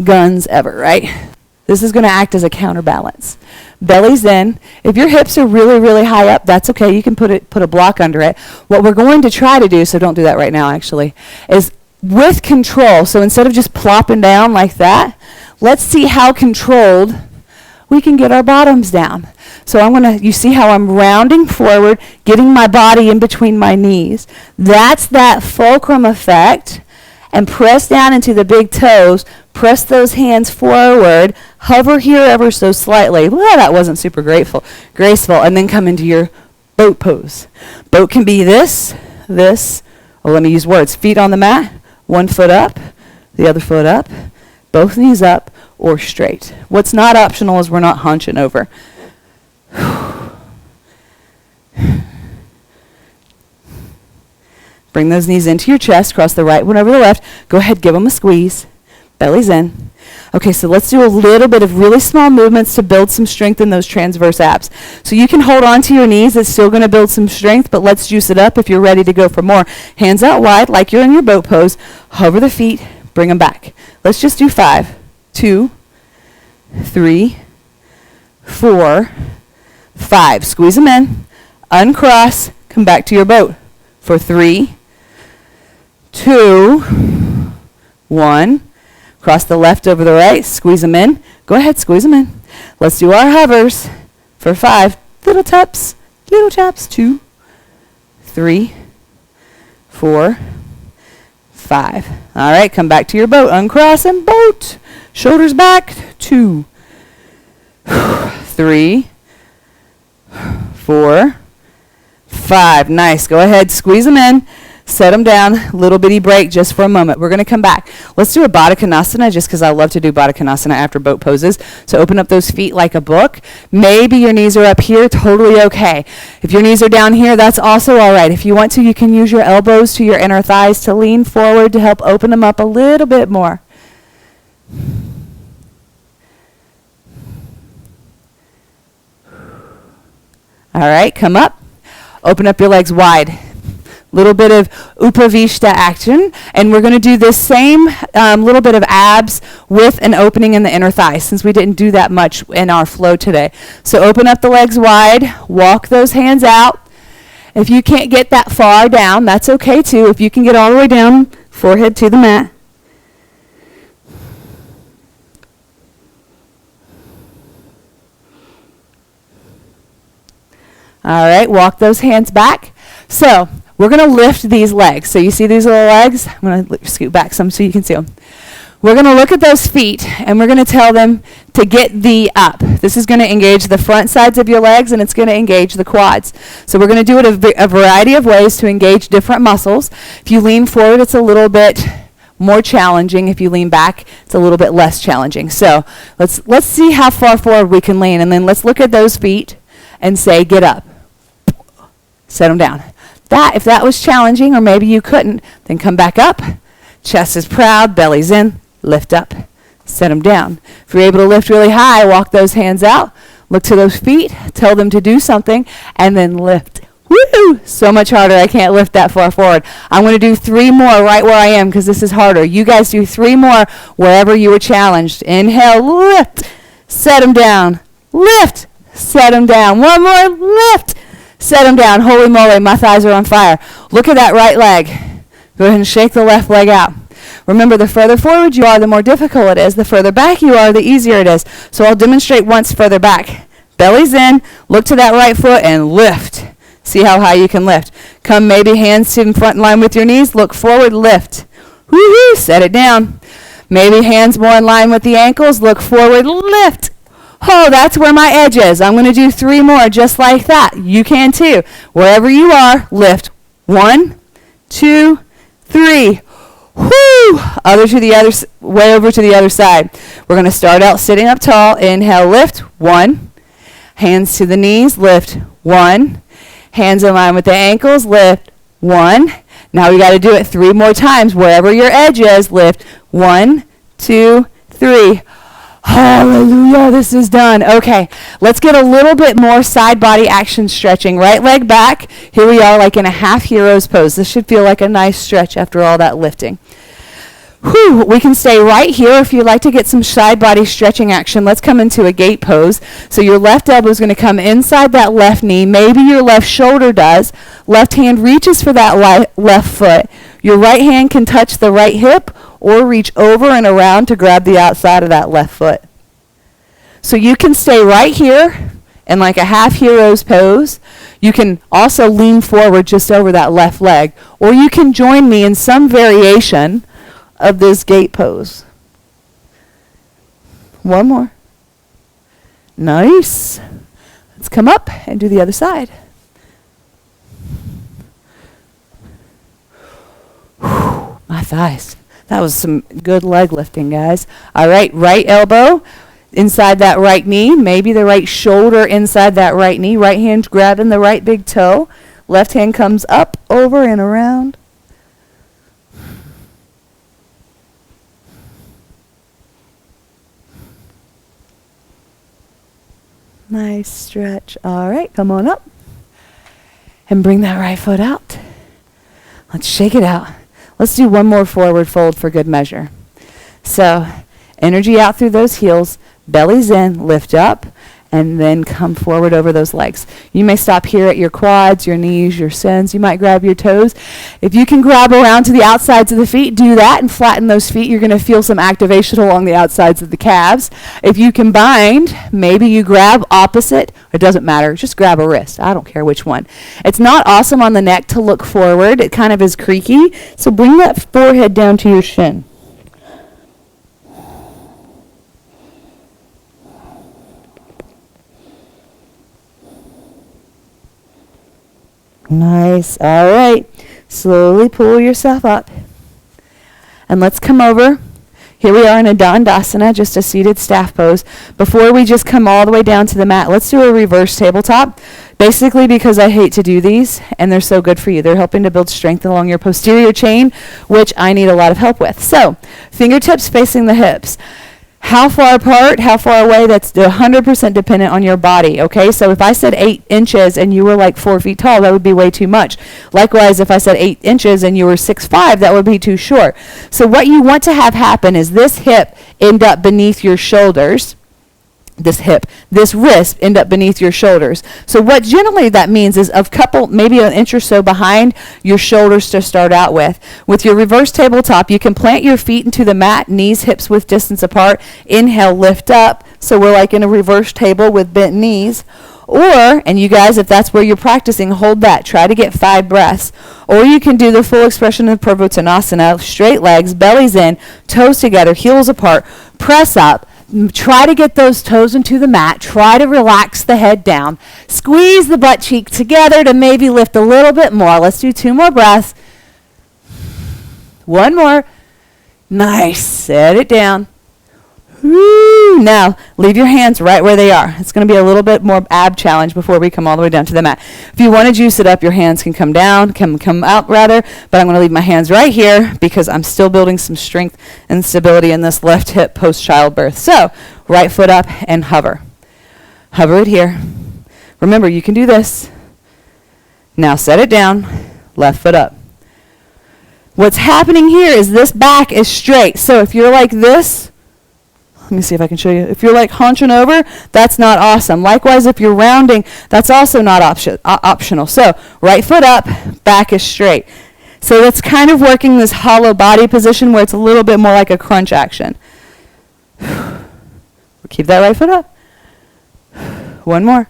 guns ever, right? This is going to act as a counterbalance. Belly's in. If your hips are really, really high up, that's okay. You can put a block under it. What we're going to try to do, so don't do that right now actually, is with control. So instead of just plopping down like that, let's see how controlled we can get our bottoms down. So you see how I'm rounding forward, getting my body in between my knees. That's that fulcrum effect. And press down into the big toes. Press those hands forward. Hover here ever so slightly. Well, that wasn't super graceful. And then come into your boat pose. Boat can be this. Well, let me use words. Feet on the mat. One foot up. The other foot up. Both knees up or straight. What's not optional is we're not hunching over. Bring those knees into your chest, cross the right one over the left. Go ahead, give them a squeeze. Belly's in. Okay, so let's do a little bit of really small movements to build some strength in those transverse abs. So you can hold on to your knees. It's still going to build some strength, but let's juice it up if you're ready to go for more. Hands out wide like you're in your boat pose. Hover the feet. Bring them back. Let's just do 5, 2, 3, 4, 5. Squeeze them in. Uncross. Come back to your boat for 3, 2, 1. Cross the left over the right. Squeeze them in. Go ahead, squeeze them in. Let's do our hovers for 5. Little taps. 2, 3, 4, 5. All right, come back to your boat. Uncross and boat. Shoulders back. 2, 3, 4, 5. Nice. Go ahead, squeeze them in. Set them down. Little bitty break just for a moment. We're going to come back. Let's do a Baddha Konasana just because I love to do Baddha Konasana after boat poses. So open up those feet like a book. Maybe your knees are up here. Totally okay. If your knees are down here, that's also all right. If you want to, you can use your elbows to your inner thighs to lean forward to help open them up a little bit more. All right, come up. Open up your legs wide. Little bit of Upavishta action. And we're going to do this same little bit of abs with an opening in the inner thigh since we didn't do that much in our flow today. So open up the legs wide. Walk those hands out. If you can't get that far down, that's okay too. If you can get all the way down, forehead to the mat. All right, walk those hands back. So we're going to lift these legs. So you see these little legs? I'm going to scoot back some so you can see them. We're going to look at those feet, and we're going to tell them to get the up. This is going to engage the front sides of your legs, and it's going to engage the quads. So we're going to do it a variety of ways to engage different muscles. If you lean forward, it's a little bit more challenging. If you lean back, it's a little bit less challenging. So let's see how far forward we can lean, and then let's look at those feet and say, get up. Set them down. If that was challenging, or maybe you couldn't, then come back up. Chest is proud, belly's in, lift up, set them down. If you're able to lift really high, walk those hands out, look to those feet, tell them to do something, and then lift. Woo! So much harder, I can't lift that far forward. I'm going to do 3 more right where I am because this is harder. You guys do 3 more wherever you were challenged. Inhale, lift, set them down, lift, set them down. 1 more, lift. Set them down. Holy moly, my thighs are on fire. Look at that right leg. Go ahead and shake the left leg out. Remember, the further forward you are, the more difficult it is. The further back you are, the easier it is. So I'll demonstrate once further back. Belly's in. Look to that right foot and lift. See how high you can lift. Come maybe hands to in front in line with your knees. Look forward, lift. Woo-hoo, set it down. Maybe hands more in line with the ankles. Look forward, lift. Oh, that's where my edge is. I'm going to do 3 more just like that. You can too. Wherever you are, lift. 1, 2, 3. Whoo! Other to the other, way over to the other side. We're going to start out sitting up tall. Inhale, lift. 1. Hands to the knees, lift. 1. Hands in line with the ankles, lift. 1. Now we got to do it 3 more times. Wherever your edge is, lift. 1, 2, 3. Hallelujah, this is done. Okay, let's get a little bit more side body action stretching. Right leg back. Here we are like in a half hero's pose. This should feel like a nice stretch after all that lifting. Whew, we can stay right here. If you'd like to get some side body stretching action, let's come into a gate pose. So your left elbow is going to come inside that left knee. Maybe your left shoulder does. Left hand reaches for that left foot. Your right hand can touch the right hip or reach over and around to grab the outside of that left foot. So you can stay right here in like a half hero's pose. You can also lean forward just over that left leg, or you can join me in some variation of this gate pose. One more. Nice. Let's come up and do the other side. Whew, my thighs. That was some good leg lifting, guys. All right, right elbow inside that right knee. Maybe the right shoulder inside that right knee. Right hand grabbing the right big toe. Left hand comes up, over, and around. Nice stretch. All right, come on up. And bring that right foot out. Let's shake it out. Let's do one more forward fold for good measure. So, energy out through those heels, bellies in, lift up, and then come forward over those legs. You may stop here at your quads, your knees, your shins. You might grab your toes. If you can grab around to the outsides of the feet, do that and flatten those feet. You're going to feel some activation along the outsides of the calves. If you can bind, maybe you grab opposite. It doesn't matter. Just grab a wrist. I don't care which one. It's not awesome on the neck to look forward. It kind of is creaky. So bring that forehead down to your shin. Nice. All right. Slowly pull yourself up. And let's come over. Here we are in a Dandasana, just a seated staff pose. Before we just come all the way down to the mat, let's do a reverse tabletop. Basically because I hate to do these, and they're so good for you. They're helping to build strength along your posterior chain, which I need a lot of help with. So, fingertips facing the hips. How far apart, how far away, that's 100% dependent on your body, okay? So if I said 8 inches and you were like 4 feet tall, that would be way too much. Likewise, if I said 8 inches and you were 6'5", that would be too short. So what you want to have happen is this hip end up beneath your shoulders. This wrist end up beneath your shoulders. So what generally that means is a couple, maybe an inch or so behind your shoulders to start out with. With your reverse tabletop, you can plant your feet into the mat, knees, hips width distance apart. Inhale, lift up. So we're like in a reverse table with bent knees. Or, and you guys, if that's where you're practicing, hold that. Try to get 5 breaths. Or you can do the full expression of Purvottanasana, straight legs, bellies in, toes together, heels apart, press up. Try to get those toes into the mat. Try to relax the head down. Squeeze the butt cheek together to maybe lift a little bit more. Let's do 2 more breaths. 1 more. Nice. Set it down. Woo. Now, leave your hands right where they are. It's going to be a little bit more ab challenge before we come all the way down to the mat. If you want to juice it up, your hands can come down, come out rather, but I'm going to leave my hands right here because I'm still building some strength and stability in this left hip post-childbirth. So, right foot up and hover. Hover it here. Remember, you can do this. Now set it down, left foot up. What's happening here is this back is straight. So if you're like this, let me see if I can show you. If you're like hunching over, that's not awesome. Likewise, if you're rounding, that's also not optional. So right foot up, back is straight. So it's kind of working this hollow body position where it's a little bit more like a crunch action. Keep that right foot up. 1 more.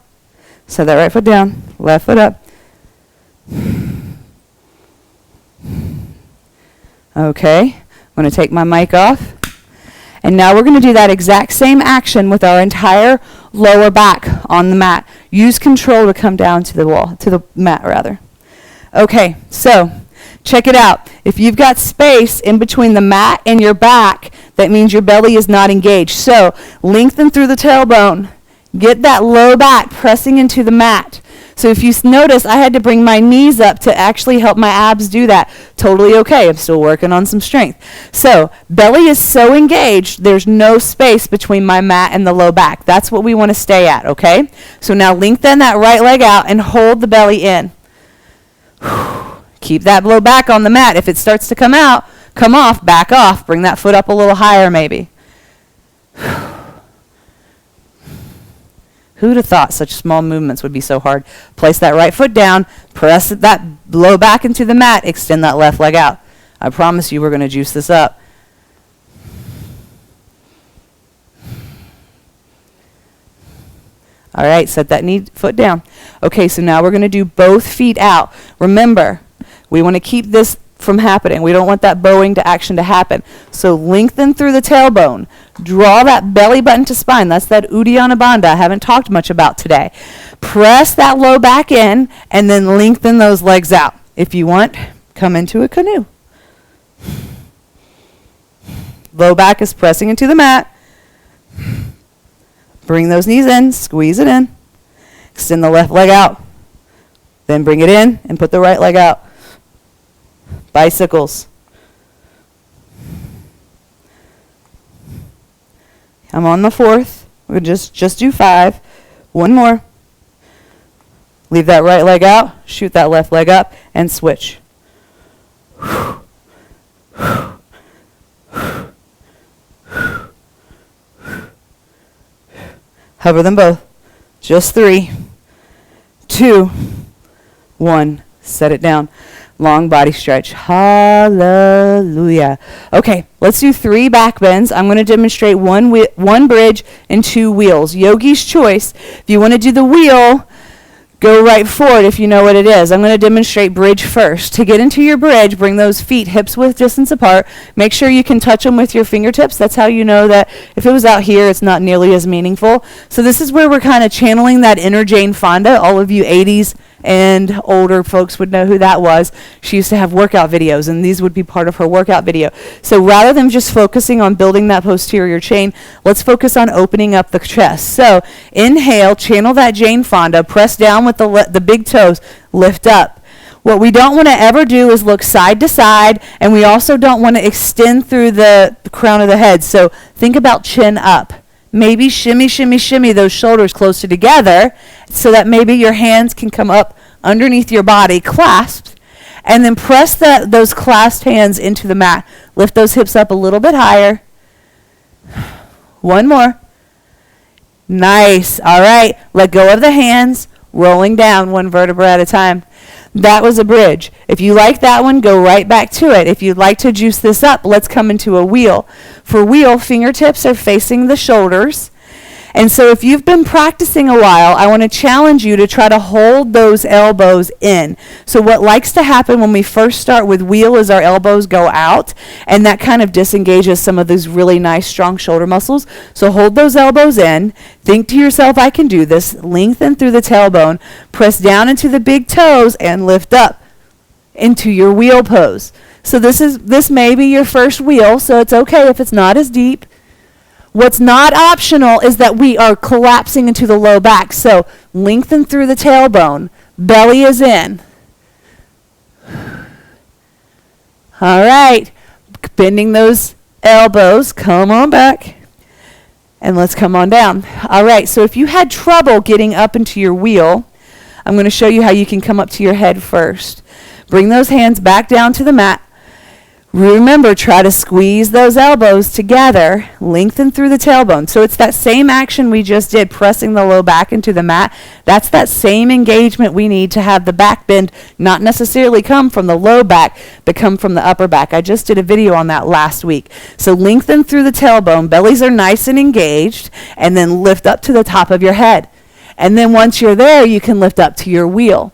Set that right foot down, left foot up. Okay, I'm going to take my mic off. And now we're going to do that exact same action with our entire lower back on the mat. Use control to come down to the wall, to the mat rather. Okay, so check it out. If you've got space in between the mat and your back, that means your belly is not engaged. So lengthen through the tailbone. Get that low back pressing into the mat. So if you notice, I had to bring my knees up to actually help my abs do that. Totally okay. I'm still working on some strength. So belly is so engaged, there's no space between my mat and the low back. That's what we want to stay at, okay? So now lengthen that right leg out and hold the belly in. Keep that low back on the mat. If it starts to come out, come off, back off. Bring that foot up a little higher maybe. Who'd have thought such small movements would be so hard? Place that right foot down, press that low back into the mat, extend that left leg out. I promise you we're going to juice this up. All right, set that foot down. Okay, so now we're going to do both feet out. Remember, we want to keep this from happening. We don't want that bowing to action to happen. So lengthen through the tailbone. Draw that belly button to spine. That's that Uddiyana Bandha I haven't talked much about today. Press that low back in and then lengthen those legs out. If you want, come into a canoe. Low back is pressing into the mat. Bring those knees in, squeeze it in. Extend the left leg out. Then bring it in and put the right leg out. Bicycles. I'm on the fourth. We'll just do 5. One more. Leave that right leg out. Shoot that left leg up and switch. Hover them both. Just 3, 2, 1. Set it down. Long body stretch. Hallelujah. Okay, let's do 3 back bends. I'm going to demonstrate one bridge and 2 wheels. Yogi's choice. If you want to do the wheel, go right forward if you know what it is. I'm going to demonstrate bridge first. To get into your bridge, bring those feet hips width distance apart. Make sure you can touch them with your fingertips. That's how you know that if it was out here, it's not nearly as meaningful. So this is where we're kind of channeling that inner Jane Fonda. All of you 80s and older folks would know who that was. She used to have workout videos, and these would be part of her workout video. So rather than just focusing on building that posterior chain, let's focus on opening up the chest. So inhale, channel that Jane Fonda, press down with the big toes, lift up. What we don't want to ever do is look side to side, and we also don't want to extend through the crown of the head. So think about chin up. Maybe shimmy, shimmy, shimmy those shoulders closer together so that maybe your hands can come up underneath your body, clasped, and then press those clasped hands into the mat. Lift those hips up a little bit higher. One more. Nice. All right. Let go of the hands, rolling down 1 vertebra at a time. That was a bridge. If you like that one, go right back to it. If you'd like to juice this up, let's come into a wheel. For wheel, fingertips are facing the shoulders. And so if you've been practicing a while, I want to challenge you to try to hold those elbows in. So what likes to happen when we first start with wheel is our elbows go out, and that kind of disengages some of those really nice, strong shoulder muscles. So hold those elbows in. Think to yourself, I can do this. Lengthen through the tailbone. Press down into the big toes and lift up into your wheel pose. So this may be your first wheel, so it's okay if it's not as deep. What's not optional is that we are collapsing into the low back. So lengthen through the tailbone. Belly is in. All right. Bending those elbows. Come on back. And let's come on down. All right. So if you had trouble getting up into your wheel, I'm going to show you how you can come up to your head first. Bring those hands back down to the mat. Remember, try to squeeze those elbows together, lengthen through the tailbone. So it's that same action we just did, pressing the low back into the mat. That's that same engagement we need to have the back bend not necessarily come from the low back, but come from the upper back. I just did a video on that last week. So lengthen through the tailbone, bellies are nice and engaged, and then lift up to the top of your head. And then once you're there, you can lift up to your wheel.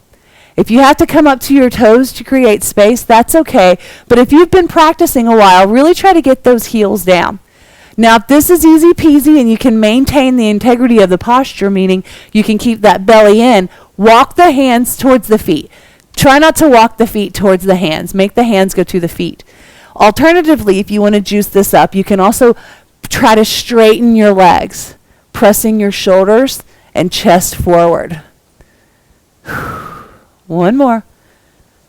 If you have to come up to your toes to create space, that's okay. But if you've been practicing a while, really try to get those heels down. Now, if this is easy peasy and you can maintain the integrity of the posture, meaning you can keep that belly in, walk the hands towards the feet. Try not to walk the feet towards the hands. Make the hands go to the feet. Alternatively, if you want to juice this up, you can also try to straighten your legs, pressing your shoulders and chest forward. One more.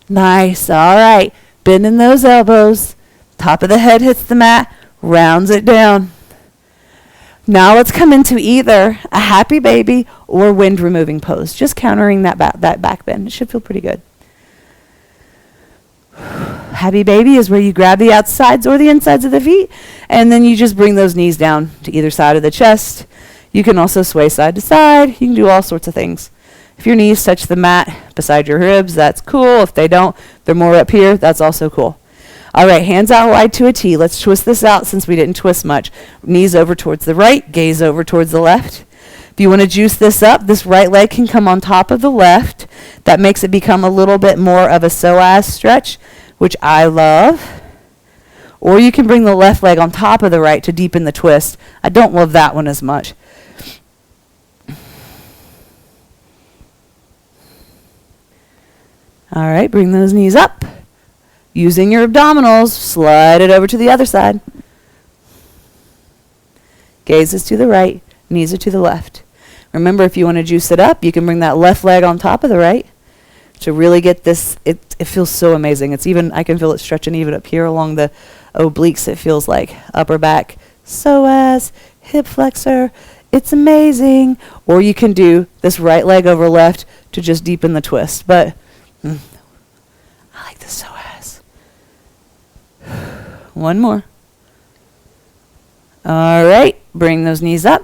Nice. All right. Bending those elbows. Top of the head hits the mat. Rounds it down. Now let's come into either a happy baby or wind removing pose. Just countering that back bend. It should feel pretty good. Happy baby is where you grab the outsides or the insides of the feet, and then you just bring those knees down to either side of the chest. You can also sway side to side. You can do all sorts of things. If your knees touch the mat beside your ribs, that's cool. If they don't, they're more up here, that's also cool. All right, hands out wide to a T. Let's twist this out since we didn't twist much. Knees over towards the right, gaze over towards the left. If you want to juice this up, this right leg can come on top of the left. That makes it become a little bit more of a psoas stretch, which I love. Or you can bring the left leg on top of the right to deepen the twist. I don't love that one as much. All right, bring those knees up. Using your abdominals, slide it over to the other side. Gaze is to the right, knees are to the left. Remember, if you want to juice it up, you can bring that left leg on top of the right to really get this. It feels so amazing. It's even, I can feel it stretching even up here along the obliques. It feels like upper back, psoas, hip flexor. It's amazing. Or you can do this right leg over left to just deepen the twist. But I like the psoas. One more. All right, bring those knees up.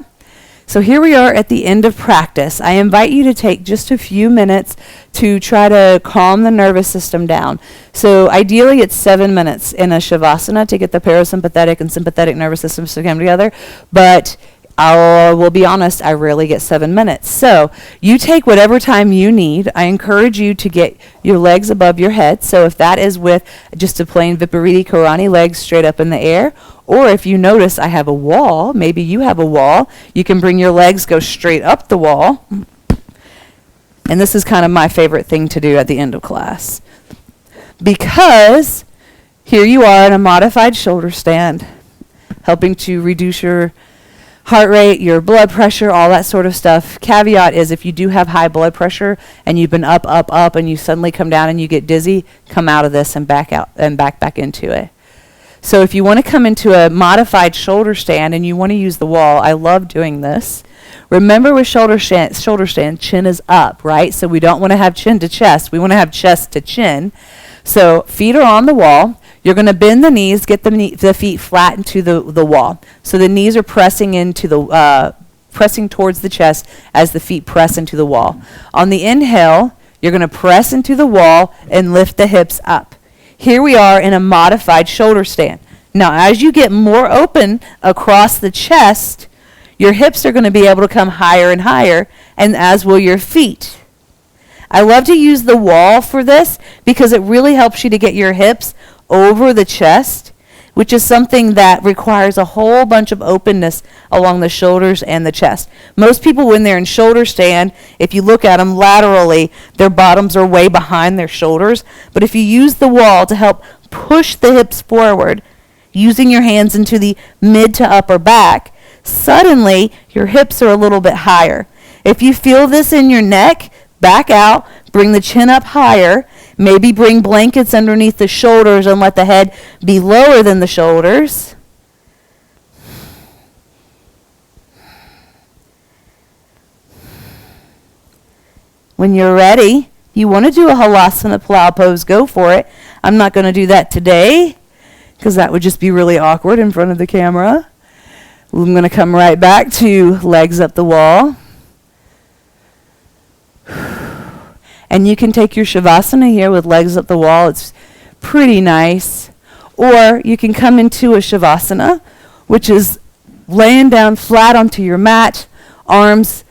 So here we are at the end of practice. I invite you to take just a few minutes to try to calm the nervous system down. So ideally it's 7 minutes in a Shavasana to get the parasympathetic and sympathetic nervous systems to come together. But I will be honest, I rarely get 7 minutes. So you take whatever time you need. I encourage you to get your legs above your head. So if that is with just a plain Vipariti Karani, legs straight up in the air, or if you notice I have a wall, maybe you have a wall, you can bring your legs, go straight up the wall. And this is kind of my favorite thing to do at the end of class. Because here you are in a modified shoulder stand, helping to reduce your heart rate, your blood pressure, all that sort of stuff. Caveat is if you do have high blood pressure and you've been up, and you suddenly come down and you get dizzy, come out of this and back out and back into it. So if you want to come into a modified shoulder stand and you want to use the wall, I love doing this. Remember with shoulder stand, chin is up, right? So we don't want to have chin to chest. We want to have chest to chin. So feet are on the wall. You're going to bend the knees, get the feet flat into the wall. So the knees are pressing into pressing towards the chest as the feet press into the wall. On the inhale, you're going to press into the wall and lift the hips up. Here we are in a modified shoulder stand. Now, as you get more open across the chest, your hips are going to be able to come higher and higher, and as will your feet. I love to use the wall for this because it really helps you to get your hips over the chest, which is something that requires a whole bunch of openness along the shoulders and the chest. Most people, when they're in shoulder stand, if you look at them laterally, their bottoms are way behind their shoulders. But if you use the wall to help push the hips forward, using your hands into the mid to upper back, suddenly your hips are a little bit higher. If you feel this in your neck, back out, bring the chin up higher, maybe bring blankets underneath the shoulders and let the head be lower than the shoulders. When you're ready, you want to do a Halasana plow pose, go for it. I'm not going to do that today because that would just be really awkward in front of the camera. I'm going to come right back to legs up the wall. And you can take your Shavasana here with legs up the wall. It's pretty nice. Or you can come into a Shavasana, which is laying down flat onto your mat, arms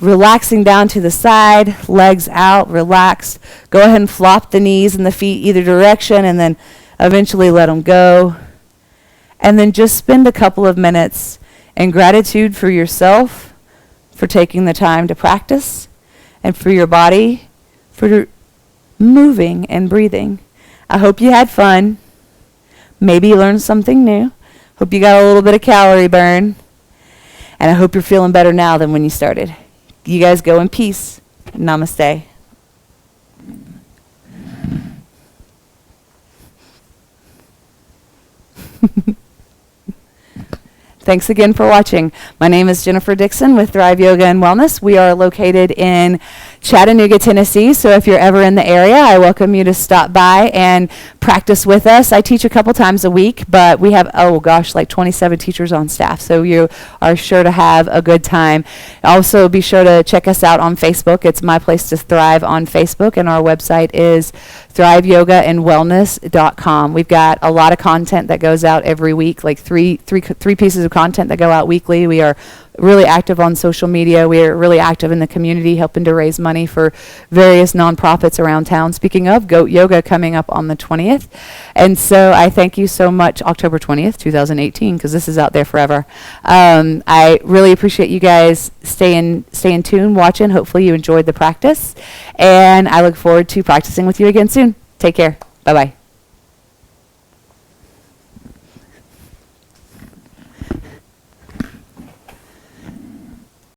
relaxing down to the side, legs out, relaxed. Go ahead and flop the knees and the feet either direction and then eventually let them go. And then just spend a couple of minutes in gratitude for yourself for taking the time to practice and for your body for moving and breathing. I hope you had fun. Maybe you learned something new. Hope you got a little bit of calorie burn. And I hope you're feeling better now than when you started. You guys go in peace. Namaste. Thanks again for watching. My name is Jennifer Dixon with Thrive Yoga and Wellness. We are located in Chattanooga, Tennessee. So if you're ever in the area, I welcome you to stop by and practice with us. I teach a couple times a week, but we have, like 27 teachers on staff. So you are sure to have a good time. Also, be sure to check us out on Facebook. It's My Place to Thrive on Facebook, and our website is thriveyogaandwellness.com. We've got a lot of content that goes out every week, like three pieces of content that go out weekly. We are really active on social media. We are really active in the community, helping to raise money for various nonprofits around town. Speaking of, Goat Yoga coming up on the 20th. And so I thank you so much, October 20th, 2018, because this is out there forever. I really appreciate you guys staying tuned, watching. Hopefully you enjoyed the practice. And I look forward to practicing with you again soon. Take care. Bye-bye.